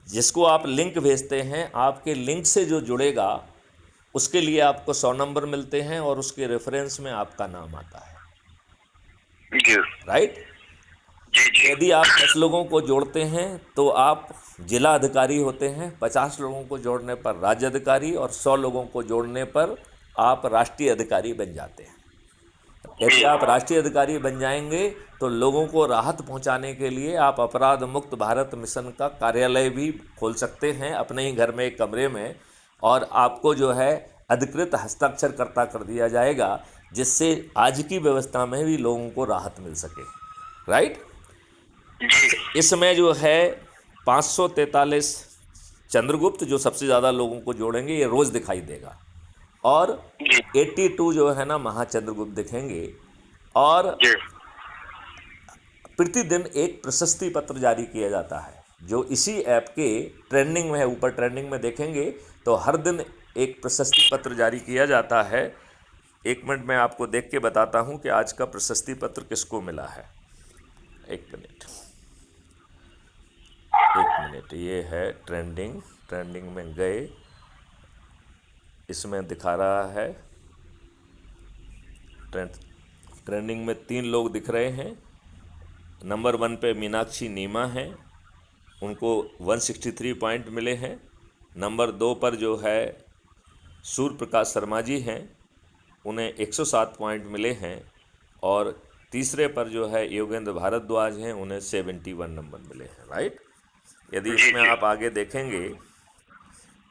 जिसको आप लिंक भेजते हैं, आपके लिंक से जो जुड़ेगा उसके लिए आपको 100 नंबर मिलते हैं, और उसके रेफरेंस में आपका नाम आता है, राइट। यदि आप 10 लोगों को जोड़ते हैं तो आप जिला अधिकारी होते हैं, 50 लोगों को जोड़ने पर राज्य अधिकारी, और 100 लोगों को जोड़ने पर आप राष्ट्रीय अधिकारी बन जाते हैं। यदि आप राष्ट्रीय अधिकारी बन जाएंगे तो लोगों को राहत पहुंचाने के लिए आप अपराध मुक्त भारत मिशन का कार्यालय भी खोल सकते हैं अपने ही घर में एक कमरे में, और आपको जो है अधिकृत हस्ताक्षरकर्ता कर दिया जाएगा, जिससे आज की व्यवस्था में भी लोगों को राहत मिल सके, राइट। इसमें जो है 543 चंद्रगुप्त जो सबसे ज़्यादा लोगों को जोड़ेंगे, ये रोज़ दिखाई देगा, और 82 जो है ना महाचंद्रगुप्त दिखेंगे। और प्रतिदिन एक प्रशस्ति पत्र जारी किया जाता है, जो इसी ऐप के ट्रेंडिंग में है। ऊपर ट्रेंडिंग में देखेंगे तो हर दिन एक प्रशस्ति पत्र जारी किया जाता है। 1 मिनट में आपको देख के बताता हूं कि आज का प्रशस्ति पत्र किसको मिला है। एक मिनट, ये है ट्रेंडिंग में गए, इसमें दिखा रहा है ट्रेंडिंग में 3 लोग दिख रहे हैं। नंबर 1 पे मीनाक्षी नीमा हैं, उनको 163 पॉइंट मिले हैं। नंबर 2 पर जो है सूर्य प्रकाश शर्मा जी हैं, उन्हें 107 पॉइंट मिले हैं। और तीसरे पर जो है योगेंद्र भारद्वाज हैं, उन्हें 71 नंबर मिले हैं, राइट। यदि इसमें आप आगे देखेंगे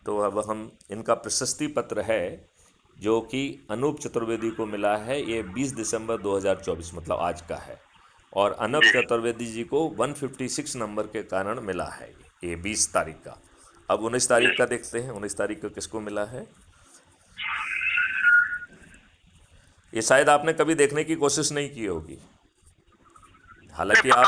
तो अब हम इनका प्रशस्ति पत्र है जो कि अनूप चतुर्वेदी को मिला है, ये 20 दिसंबर 2024 मतलब आज का है। और अनूप चतुर्वेदी जी को 156 नंबर के कारण मिला है ये 20 तारीख का। अब 19 तारीख का देखते हैं, 19 तारीख को किसको मिला है। ये शायद आपने कभी देखने की कोशिश नहीं की होगी, हालांकि आप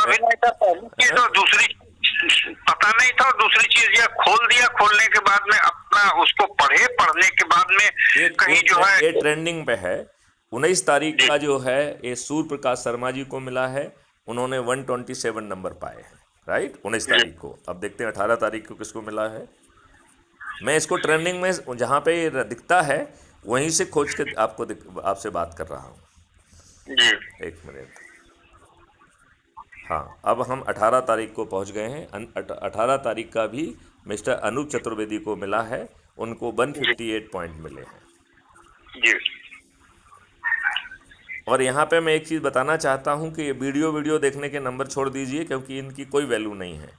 पता नहीं था। दूसरी चीज यह खोल दिया, खोलने के बाद में अपना उसको पढ़ने के बाद में कहीं जो है ये ट्रेंडिंग पे है। 19 तारीख का जो है ये सूर्य प्रकाश शर्मा जी को मिला है, उन्होंने 127 नंबर पाए हैं, राइट, 19 तारीख को। अब देखते हैं 18 तारीख को किसको मिला है। मैं इसको ट्रेंडिंग में जहाँ पे ये दिखता है वहीं से खोज के आपसे बात कर रहा हूँ। एक मिनट, हाँ, अब हम 18 तारीख को पहुंच गए हैं। 18 तारीख का भी मिस्टर अनूप चतुर्वेदी को मिला है, उनको 158 पॉइंट मिले हैं। और यहाँ पे मैं एक चीज़ बताना चाहता हूँ कि ये वीडियो देखने के नंबर छोड़ दीजिए, क्योंकि इनकी कोई वैल्यू नहीं है।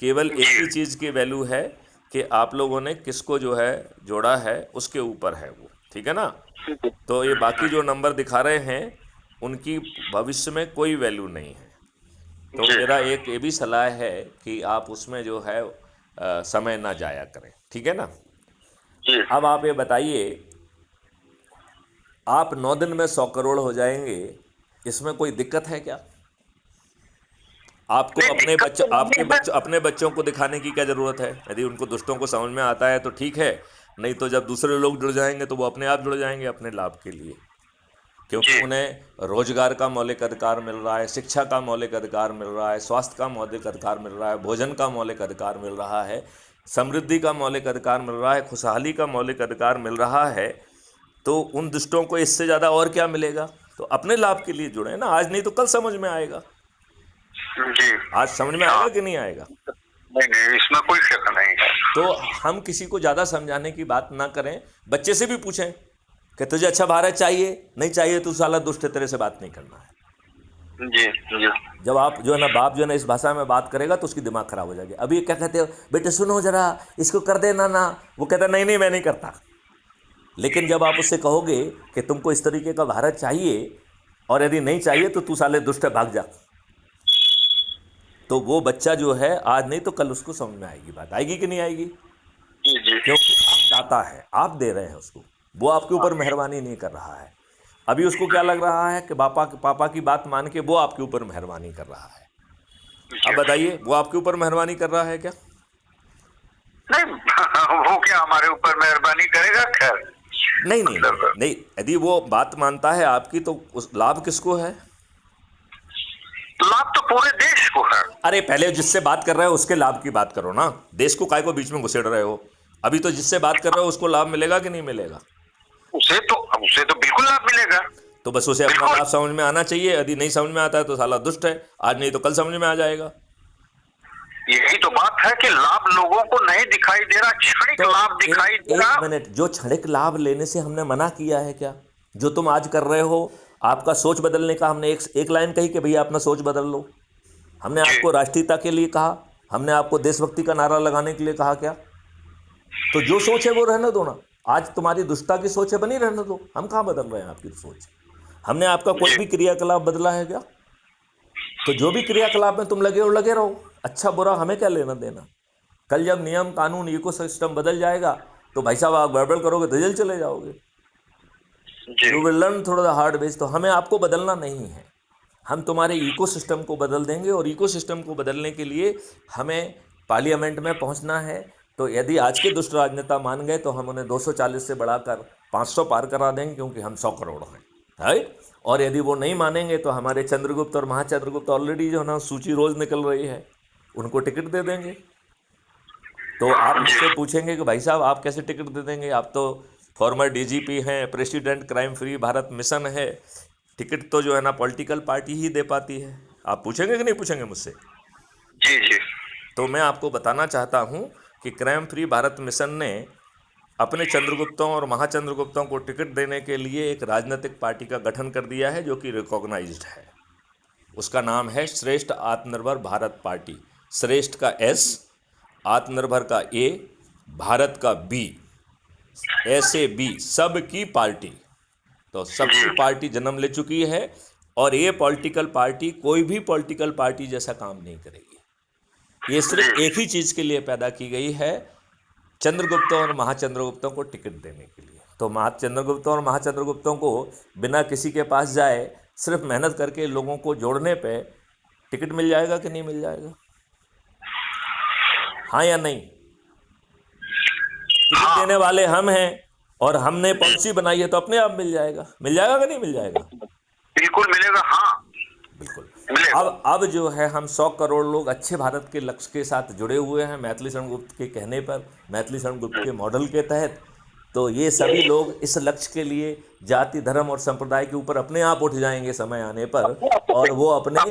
केवल एक ही चीज़ की वैल्यू है कि आप लोगों ने किसको जो है जोड़ा है, उसके ऊपर है वो, ठीक है ना। तो ये बाकी जो नंबर दिखा रहे हैं उनकी भविष्य में कोई वैल्यू नहीं है। तो मेरा एक ये भी सलाह है कि आप उसमें जो है समय ना जाया करें, ठीक है ना। अब आप ये बताइए, आप 9 दिन में 100 करोड़ हो जाएंगे, इसमें कोई दिक्कत है क्या? आपको अपने बच्चों को दिखाने की क्या ज़रूरत है? यदि उनको दुष्टों को समझ में आता है तो ठीक है, नहीं तो जब दूसरे लोग जुड़ जाएंगे तो वो अपने आप जुड़ जाएंगे अपने लाभ के लिए, क्योंकि उन्हें रोजगार का मौलिक अधिकार मिल रहा है, शिक्षा का मौलिक अधिकार मिल रहा है, स्वास्थ्य का मौलिक अधिकार मिल रहा है, भोजन का मौलिक अधिकार मिल रहा है, समृद्धि का मौलिक अधिकार मिल रहा है, खुशहाली का मौलिक अधिकार मिल रहा है। तो उन दुष्टों को इससे ज़्यादा और क्या मिलेगा? तो अपने लाभ के लिए जुड़े ना, आज नहीं तो कल समझ में आएगा। आज समझ में आएगा कि नहीं आएगा? नहीं, इसमें कोई शक नहीं है। तो हम किसी को ज़्यादा समझाने की बात ना करें, बच्चे से भी पूछें कि तुझे अच्छा भारत चाहिए, नहीं चाहिए तो साला दुष्ट तेरे से बात नहीं करना है। जी। जब आप जो है ना, बाप जो है ना इस भाषा में बात करेगा तो उसकी दिमाग खराब हो जाएगी। अभी क्या कहते हो, बेटे सुनो जरा, इसको कर देना ना, वो कहता नहीं मैं नहीं करता। लेकिन जब आप उससे कहोगे कि तुमको इस तरीके का भारत चाहिए और यदि नहीं चाहिए तो तू साले दुष्ट है, भाग जा, तो वो बच्चा जो है आज नहीं तो कल उसको समझ में आएगी। बात आएगी कि नहीं आएगी? क्योंकि आप दाता है, आप दे रहे हैं उसको, वो आपके ऊपर मेहरबानी नहीं कर रहा है। अभी उसको क्या लग रहा है कि पापा की बात मान के वो आपके ऊपर मेहरबानी कर रहा है। अब बताइए, वो आपके ऊपर मेहरबानी कर रहा है क्या? नहीं, वो क्या हमारे ऊपर मेहरबानी करेगा? खैर नहीं, यदि वो बात मानता है आपकी तो उस लाभ किसको है? लाभ तो पूरे देश को है। अरे पहले जिससे बात कर रहे हो उसके लाभ की बात करो ना, देश को काय को बीच में घुसेड़ रहे हो? अभी तो जिससे बात कर रहे हो उसको लाभ मिलेगा कि नहीं मिलेगा? उसे तो बिल्कुल लाभ मिलेगा। तो बस उसे अपना लाभ समझ में आना चाहिए। यदि नहीं समझ में आता है तो साला दुष्ट है, आज नहीं तो कल समझ में आ जाएगा। यही तो बात है कि लाभ लोगों को नहीं दिखाई दे रहा, क्षणिक लाभ दिखाई दे रहा। एक मिनट, जो क्षणिक लाभ लेने से हमने मना किया है क्या? जो तुम आज कर रहे हो, आपका सोच बदलने का हमने एक लाइन कही कि भैया अपना सोच बदल लो। हमने आपको राष्ट्रीयता के लिए कहा, हमने आपको देशभक्ति का नारा लगाने के लिए कहा क्या? तो जो सोच है वो रहने दो ना। आज तुम्हारी दुष्टता की सोच है, बनी रहने दो। हम कहाँ बदल रहे हैं आपकी सोच? हमने आपका कोई भी क्रियाकलाप बदला है क्या? तो जो भी क्रियाकलाप में तुम लगे रहो, अच्छा बुरा हमें क्या लेना देना। कल जब नियम कानून इकोसिस्टम बदल जाएगा तो भाई साहब आप गड़बड़ करोगे तो जेल चले जाओगे। You will learn through the hard ways. तो हमें आपको बदलना नहीं है, हम तुम्हारे इकोसिस्टम को बदल देंगे। और इकोसिस्टम को बदलने के लिए हमें पार्लियामेंट में पहुंचना है। तो यदि आज के दुष्ट राजनेता मान गए तो हम उन्हें 240 से बढ़ाकर 500 पार करा देंगे, क्योंकि हम 100 करोड़ हैं, राइट। और यदि वो नहीं मानेंगे तो हमारे चंद्रगुप्त और महाचंद्रगुप्त ऑलरेडी जो है ना सूची रोज निकल रही है, उनको टिकट दे देंगे। तो आप मुझसे पूछेंगे कि भाई साहब आप कैसे टिकट दे देंगे, आप तो फॉर्मर डीजीपी हैं, president crime free Bharat mission है, टिकट तो जो है ना पॉलिटिकल पार्टी ही दे पाती है। आप पूछेंगे कि नहीं पूछेंगे मुझसे? जी जी। तो मैं आपको बताना चाहता हूं कि क्राइम फ्री भारत मिशन ने अपने चंद्रगुप्तों और महाचंद्रगुप्तों को टिकट देने के लिए एक राजनीतिक पार्टी का गठन कर दिया है, जो कि रिकॉग्नाइज्ड है। उसका नाम है श्रेष्ठ आत्मनिर्भर भारत पार्टी। श्रेष्ठ का एस, आत्मनिर्भर का ए, भारत का बी, ऐसे बी, सब की पार्टी। तो सबकी पार्टी जन्म ले चुकी है और ये पॉलिटिकल पार्टी कोई भी पॉलिटिकल पार्टी जैसा काम नहीं करेगी। ये सिर्फ एक ही चीज़ के लिए पैदा की गई है, चंद्रगुप्तों और महाचंद्रगुप्तों को टिकट देने के लिए। तो चंद्रगुप्तों और महाचंद्रगुप्तों को बिना किसी के पास जाए सिर्फ मेहनत करके लोगों को जोड़ने पे टिकट मिल जाएगा कि नहीं मिल जाएगा? हाँ या नहीं? टिकट देने वाले हम हैं और हमने पॉलिसी बनाई है, तो अपने आप मिल जाएगा। मिल जाएगा कि नहीं मिल जाएगा? बिल्कुल मिलेगा। हाँ बिल्कुल। मिलेगा। अब जो है हम 100 करोड़ लोग अच्छे भारत के लक्ष्य के साथ जुड़े हुए हैं, मैथिली शरण गुप्त के कहने पर, मैथिली शरण गुप्त के मॉडल के तहत। तो ये सभी लोग इस लक्ष्य के लिए जाति धर्म और संप्रदाय के ऊपर अपने आप उठ जाएंगे समय आने पर, और वो अपने आप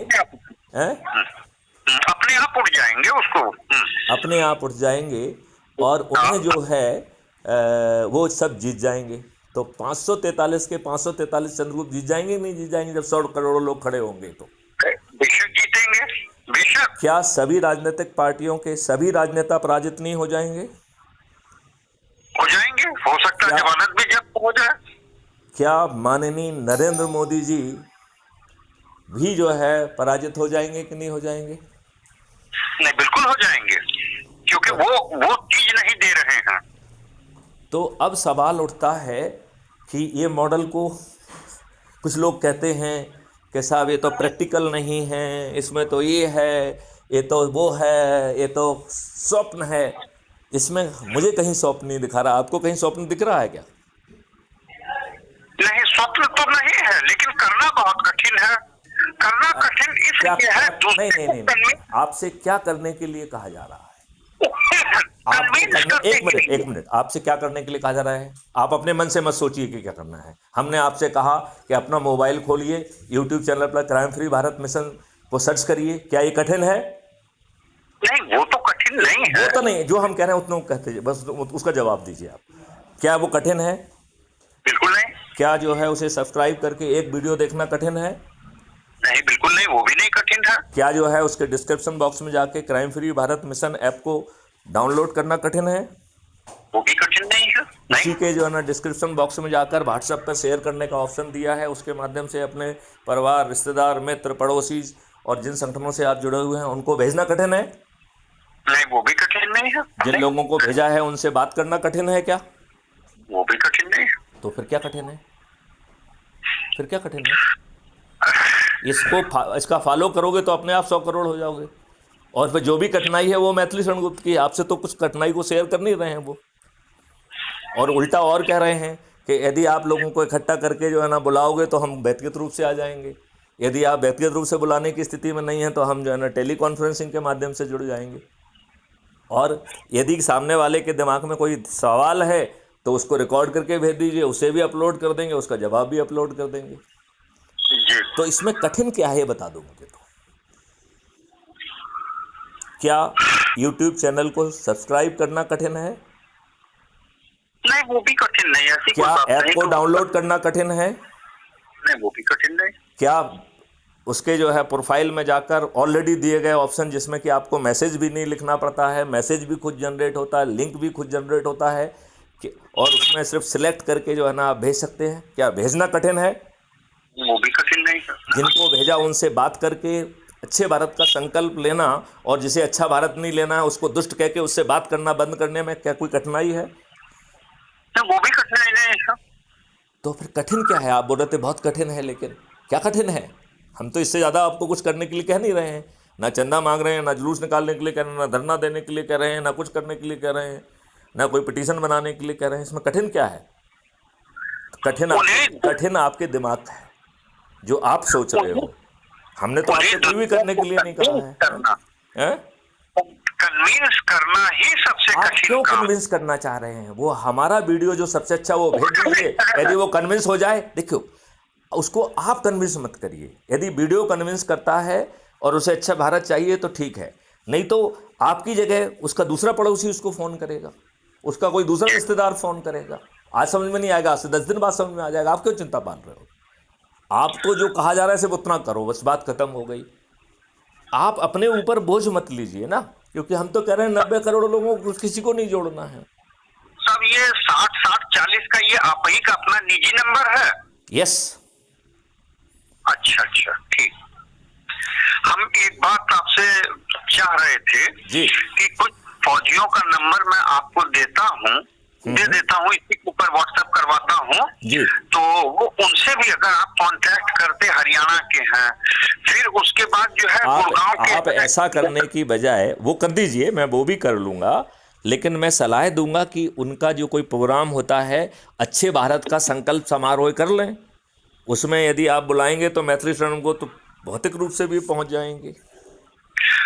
उठ जाएंगे, उसको अपने आप उठ जाएंगे और उन्हें जो है वो सब जीत जाएंगे। तो 543 के 543 चंद्रगुप्त जीत जाएंगे नहीं जीत जाएंगे? जब 100 करोड़ लोग खड़े होंगे तो बेशक जीतेंगे, बेशक। क्या सभी राजनीतिक पार्टियों के सभी राजनेता पराजित नहीं हो जाएंगे? हो जाएंगे, हो सकता है जमानत भी जब्त हो जाए। क्या माननीय नरेंद्र मोदी जी भी जो है पराजित हो जाएंगे कि नहीं हो जाएंगे? नहीं, बिल्कुल हो जाएंगे, क्योंकि वो चीज नहीं दे रहे हैं। तो अब सवाल उठता है कि ये मॉडल को कुछ लोग कहते हैं कि साहब ये तो प्रैक्टिकल नहीं है, इसमें तो ये है, ये तो वो है, ये तो स्वप्न है। इसमें मुझे कहीं स्वप्न नहीं दिखा रहा, आपको कहीं स्वप्न दिख रहा है क्या? नहीं, स्वप्न तो नहीं है, लेकिन करना बहुत कठिन है। करना कठिन इसलिए है। नहीं, आपसे क्या करने के लिए कहा जा रहा है? एक मिनट, आपसे क्या करने के लिए कहा जा रहा है? आप अपने मन से मत सोचिए कि क्या करना है। हमने आपसे कहा कि अपना मोबाइल खोलिए, यूट्यूब चैनल पर क्राइम फ्री भारत मिशन को सर्च करिए। क्या ये कठिन है? नहीं, वो तो कठिन नहीं है। वो तो नहीं, जो हम कह रहे हैं उतना कहते हैं, बस उसका जवाब दीजिए आप। क्या वो कठिन है? बिल्कुल नहीं। क्या जो है उसे सब्सक्राइब करके एक वीडियो देखना कठिन है? नहीं, बिल्कुल नहीं, वो भी नहीं कठिन है। क्या जो है उसके डिस्क्रिप्शन बॉक्स में जाके crime free Bharat mission app को डाउनलोड करना कठिन है? वो भी कठिन नहीं है। इसी के जो है ना डिस्क्रिप्शन बॉक्स में जाकर व्हाट्सएप पर शेयर करने का ऑप्शन दिया है, उसके माध्यम से अपने परिवार, रिश्तेदार, मित्र, पड़ोसी और जिन संगठनों से आप जुड़े हुए हैं उनको भेजना कठिन है? नहीं, वो भी कठिन नहीं है। जिन लोगों को भेजा है उनसे बात करना कठिन है क्या? वो भी कठिन नहीं है। तो फिर क्या कठिन है? फिर क्या कठिन है? इसका फॉलो करोगे तो अपने आप 100 करोड़ हो जाओगे। और फिर जो भी कठिनाई है वो मैथिली शरण गुप्त की, आपसे तो कुछ कठिनाई को शेयर कर नहीं रहे हैं वो, और उल्टा और कह रहे हैं कि यदि आप लोगों को इकट्ठा करके जो है ना बुलाओगे तो हम व्यक्तिगत रूप से आ जाएंगे। यदि आप व्यक्तिगत रूप से बुलाने की स्थिति में नहीं हैं तो हम जो है ना टेली कॉन्फ्रेंसिंग के माध्यम से जुड़ जाएंगे। और यदि सामने वाले के दिमाग में कोई सवाल है तो उसको रिकॉर्ड करके भेज दीजिए, उसे भी अपलोड कर देंगे, उसका जवाब भी अपलोड कर देंगे। तो इसमें कठिन क्या है ये बता दो मुझे। तो क्या YouTube चैनल को सब्सक्राइब करना कठिन है? नहीं, वो भी कठिन नहीं है। क्या ऐप को डाउनलोड करना कठिन है? नहीं, वो भी कठिन नहीं। क्या उसके जो है प्रोफाइल में जाकर ऑलरेडी दिए गए ऑप्शन जिसमें कि आपको मैसेज भी नहीं लिखना पड़ता है, मैसेज भी खुद जनरेट होता है, लिंक भी खुद जनरेट होता है कि और उसमें सिर्फ सिलेक्ट करके जो है ना आप भेज सकते हैं, क्या भेजना कठिन है? वो भी कठिन नहीं है। जिनको भेजा उनसे बात करके अच्छे भारत का संकल्प लेना, और जिसे अच्छा भारत नहीं लेना है उसको दुष्ट कह के उससे बात करना बंद करने में क्या कोई कठिनाई है? वो भी कठिनाई नहीं है। तो फिर कठिन क्या है? आप बोल रहे थे बहुत कठिन है, लेकिन क्या कठिन है? हम तो इससे ज़्यादा आपको कुछ करने के लिए कह नहीं रहे हैं। ना चंदा मांग रहे हैं, ना जुलूस निकालने के लिए कह रहे हैं, ना धरना देने के लिए कह रहे हैं, ना कुछ करने के लिए कह रहे हैं, ना कोई पिटीशन बनाने के लिए कह रहे हैं। इसमें कठिन क्या है? कठिन आपके दिमाग का है। जो आप सोच रहे हो। हमने तो आपसे कोई भी करने के लिए नहीं कहा है। कन्विंस करना ही सबसे आप कठिन क्यों काम। कन्विंस करना चाह रहे हैं? वो हमारा वीडियो जो सबसे अच्छा वो भेज दीजिए, यदि वो कन्विंस हो जाए, देखो उसको आप कन्विंस मत करिए। यदि वीडियो कन्विंस करता है और उसे अच्छा भारत चाहिए तो ठीक है, नहीं तो आपकी जगह उसका दूसरा पड़ोसी उसको फ़ोन करेगा, उसका कोई दूसरा रिश्तेदार फ़ोन करेगा। आज समझ में नहीं आएगा, आज से 10 दिन बाद समझ में आ जाएगा। आप क्यों चिंता पाल रहे हो? आपको जो कहा जा रहा है सिर्फ उतना करो, बस बात खत्म हो गई। आप अपने ऊपर बोझ मत लीजिए ना, क्योंकि हम तो कह रहे हैं 90 करोड़ लोगों को, किसी को नहीं जोड़ना है। सब ये 60-40 का ये आप ही का अपना निजी नंबर है? यस। अच्छा, ठीक। हम एक बात आपसे चाह रहे थे जी। कि कुछ फौजियों का नंबर मैं आपको दे देता हूँ, इसी के ऊपर व्हाट्सएप करवाता हूँ जी। तो वो उनसे भी अगर आप कांटेक्ट करते, हरियाणा के हैं, फिर उसके बाद जो है गुड़गांव के, आप ऐसा करने की बजाय वो कर दीजिए, मैं वो भी कर लूँगा, लेकिन मैं सलाह दूंगा कि उनका जो कोई प्रोग्राम होता है अच्छे भारत का संकल्प समारोह कर लें। उसमें यदि आप बुलाएंगे तो मैथिली शरण को तो भौतिक रूप से भी पहुंच जाएंगे।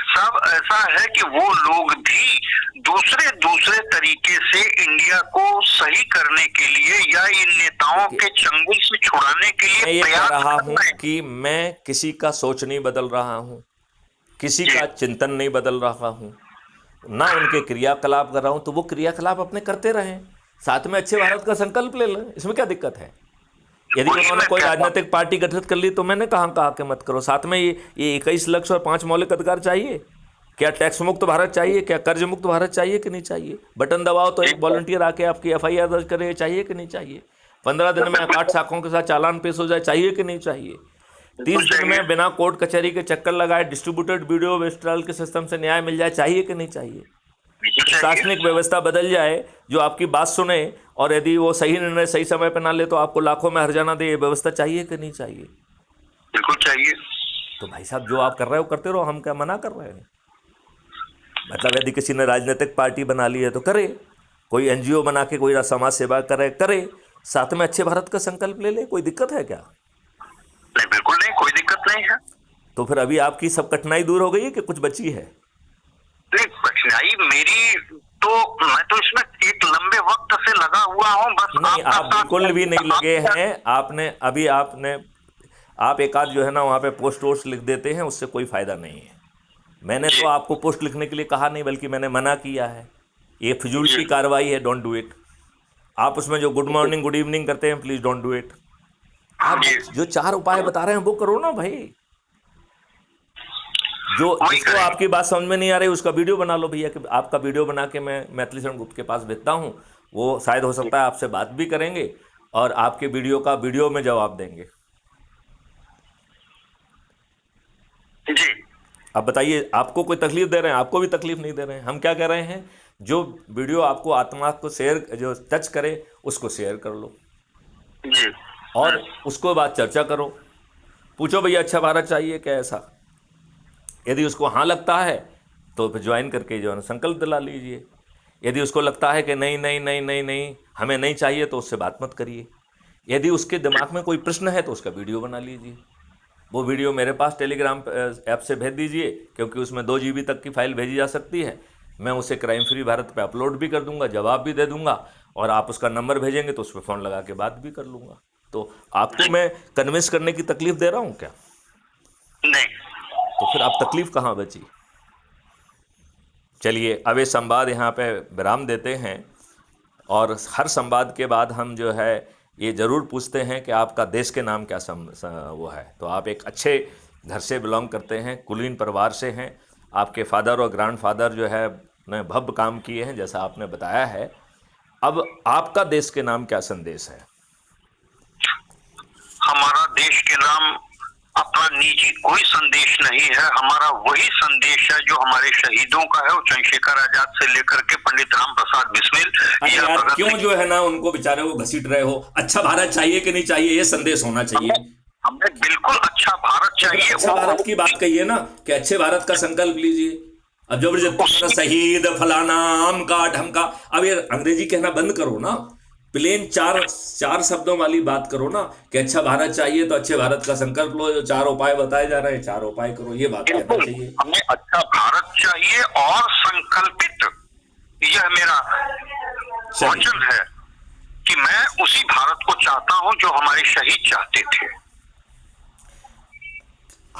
सब ऐसा है कि वो लोग भी दूसरे तरीके से इंडिया को सही करने के लिए या इन नेताओं के चंगुल से छुड़ाने के लिए मैं ये कह रहा हूं प्रयास कि मैं किसी का सोच नहीं बदल रहा हूं, किसी का चिंतन नहीं बदल रहा हूं, ना उनके क्रियाकलाप कर रहा हूं। तो वो क्रियाकलाप अपने करते रहें, साथ में अच्छे भारत का संकल्प ले लें, इसमें क्या दिक्कत है? यदि उन्होंने कोई राजनीतिक पार्टी गठित कर ली तो मैंने कहा कि मत करो। साथ में ये 21 लक्ष्य और 5 मौलिक अधिकार चाहिए। क्या टैक्स मुक्त भारत चाहिए? क्या कर्ज मुक्त भारत चाहिए कि नहीं चाहिए? बटन दबाओ तो एक वॉलंटियर आके आपकी FIR दर्ज करे, चाहिए कि नहीं चाहिए? 15 दिन में 8 शाखाओं के साथ चालान पेश हो जाए, चाहिए कि नहीं चाहिए? 30 दिन में बिना कोर्ट कचहरी के चक्कर लगाए डिस्ट्रीब्यूटेड वीडियो वेस्ट्रल के सिस्टम से न्याय मिल जाए, चाहिए कि नहीं चाहिए? प्रशासनिक व्यवस्था बदल जाए जो आपकी बात सुने, और यदि वो सही निर्णय सही समय पर ना ले तो आपको लाखों में हर्जाना दे, ये व्यवस्था चाहिए कि नहीं चाहिए? बिल्कुल चाहिए। तो भाई साहब जो आप कर रहे हो करते रहो, हम क्या मना कर रहे हैं? मतलब यदि किसी ने राजनीतिक पार्टी बना ली है तो करे, कोई NGO बना के कोई समाज सेवा करे, साथ में अच्छे भारत का संकल्प ले ले, कोई दिक्कत है क्या? नहीं, बिल्कुल नहीं, कोई दिक्कत नहीं है। तो फिर अभी आपकी सब कठिनाई दूर हो गई है कि कुछ बची है? नहीं, कठिनाई मेरी तो, मैं तो इसमें एक लंबे वक्त से लगा हुआ हूँ, बस नहीं, आप बिल्कुल भी नहीं लगे हैं। आप एक आध जो है ना वहाँ पे पोस्ट वोस्ट लिख देते हैं, उससे कोई फायदा नहीं है। मैंने तो आपको पोस्ट लिखने के लिए कहा नहीं, बल्कि मैंने मना किया है। ये फिजूल की कार्रवाई है, डोंट डू इट। आप उसमें जो गुड मॉर्निंग गुड इवनिंग करते हैं, प्लीज डोंट डू इट। आप जो 4 उपाय बता रहे हैं वो करो ना भाई। जिसको आपकी बात समझ में नहीं आ रही उसका वीडियो बना लो भैया, कि आपका वीडियो बना के मैं मैथिली शरण गुप्त के पास भेजता हूँ। वो शायद हो सकता है आपसे बात भी करेंगे और आपके वीडियो का वीडियो में जवाब देंगे। जी। अब बताइए, आपको कोई तकलीफ दे रहे हैं? आपको भी तकलीफ नहीं दे रहे हैं। हम क्या कह रहे हैं, जो वीडियो आपको आत्मा को शेयर, जो टच करे उसको शेयर कर लो जी। और उसको बाद चर्चा करो। पूछो भैया अच्छा भारत चाहिए क्या? ऐसा यदि उसको हाँ लगता है तो फिर ज्वाइन करके जो है संकल्प दिला लीजिए। यदि उसको लगता है कि नहीं नहीं नहीं नहीं नहीं हमें नहीं चाहिए, तो उससे बात मत करिए। यदि उसके दिमाग में कोई प्रश्न है तो उसका वीडियो बना लीजिए। वो वीडियो मेरे पास टेलीग्राम ऐप से भेज दीजिए, क्योंकि उसमें 2 GB तक की फाइल भेजी जा सकती है। मैं उसे क्राइम फ्री भारत पे अपलोड भी कर दूंगा, जवाब भी दे दूंगा, और आप उसका नंबर भेजेंगे तो उस पर फ़ोन लगा के बात भी कर लूँगा। तो आपको मैं कन्विंस करने की तकलीफ दे रहा हूँ क्या? नहीं। तो फिर आप तकलीफ कहाँ बची? चलिए अब ये संवाद यहाँ पे विराम देते हैं, और हर संवाद के बाद हम जो है ये ज़रूर पूछते हैं कि आपका देश के नाम क्या वो है। तो आप एक अच्छे घर से बिलोंग करते हैं, कुलीन परिवार से हैं। आपके फादर और ग्रैंडफादर जो है ने भव्य काम किए हैं जैसा आपने बताया है। अब आपका देश के नाम क्या संदेश है? हमारा देश के नाम अपना निजी कोई संदेश नहीं है। हमारा वही संदेश है जो हमारे शहीदों का है, वो चंद्रशेखर आजाद से लेकर के पंडित राम प्रसाद बिस्मिल। यार क्यों जो है ना उनको बेचारे को घसीट रहे हो? अच्छा भारत चाहिए कि नहीं चाहिए, ये संदेश होना चाहिए। हमें बिल्कुल अच्छा भारत चाहिए। अच्छा भारत की बात कहिए ना, कि अच्छे भारत का संकल्प लीजिए। अब जबरदस्ती शहीद फलाना अमका ढमका, अब ये अंग्रेजी कहना बंद करो ना। प्लेन चार चार शब्दों वाली बात करो ना, कि अच्छा भारत चाहिए तो अच्छे भारत का संकल्प लो, जो 4 उपाय बताए जा रहे हैं 4 उपाय करो, ये बात कहना बिल्कुल, चाहिए। हमें अच्छा भारत चाहिए और संकल्पित, यह मेरा वचन है कि मैं उसी भारत को चाहता हूं जो हमारे शहीद चाहते थे।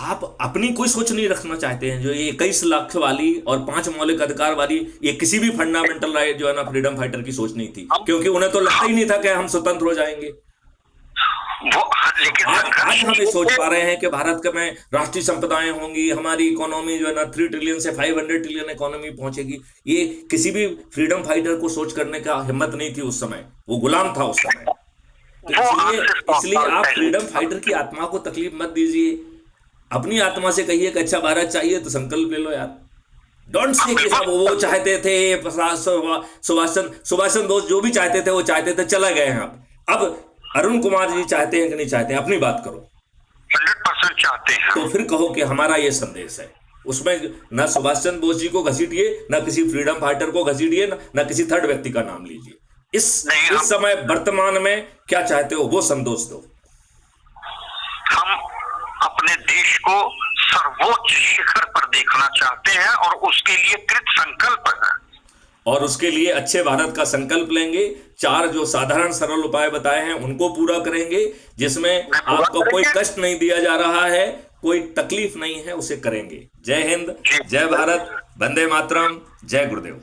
आप अपनी कोई सोच नहीं रखना चाहते हैं, जो ये 21 लाख वाली और 5 मौलिक अधिकार वाली, ये किसी भी फंडामेंटल राइट जो है ना फ्रीडम फाइटर की सोच नहीं थी, क्योंकि उन्हें तो लगता ही नहीं था कि हम स्वतंत्र हो जाएंगे। लेकिन आज हम ये सोच पा रहे हैं कि भारत के में राष्ट्रीय संपदाएं होंगी, हमारी इकोनॉमी जो है ना 3 ट्रिलियन से 500 ट्रिलियन इकोनॉमी पहुंचेगी। ये किसी भी फ्रीडम फाइटर को सोच करने का हिम्मत नहीं थी उस समय, वो गुलाम था उस समय। तो इसलिए आप फ्रीडम फाइटर की आत्मा को तकलीफ मत दीजिए, अपनी आत्मा से कहिए कि अच्छा भारत चाहिए तो संकल्प ले लो यार। डोंट से कि सब वो चाहते थे, सुभाष चंद्र बोस जो भी चाहते थे वो चाहते थे, चला गए हैं। अब अरुण कुमार जी चाहते हैं कि नहीं चाहते हैं, अपनी बात करो। 100% चाहते हैं। तो फिर कहो कि हमारा ये संदेश है, उसमें ना सुभाष चंद्र बोस जी को घसीटिए, ना किसी फ्रीडम फाइटर को घसीटिए, ना किसी थर्ड व्यक्ति का नाम लीजिए। इस समय वर्तमान में क्या चाहते हो वो संदेश दो। हम अपने देश को सर्वोच्च शिखर पर देखना चाहते हैं और उसके लिए कृत संकल्प है, और उसके लिए अच्छे भारत का संकल्प लेंगे। 4 जो साधारण सरल उपाय बताए हैं उनको पूरा करेंगे, जिसमें आपको कोई कष्ट नहीं दिया जा रहा है, कोई तकलीफ नहीं है, उसे करेंगे। जय हिंद, जय भारत, वंदे मातरम, जय गुरुदेव।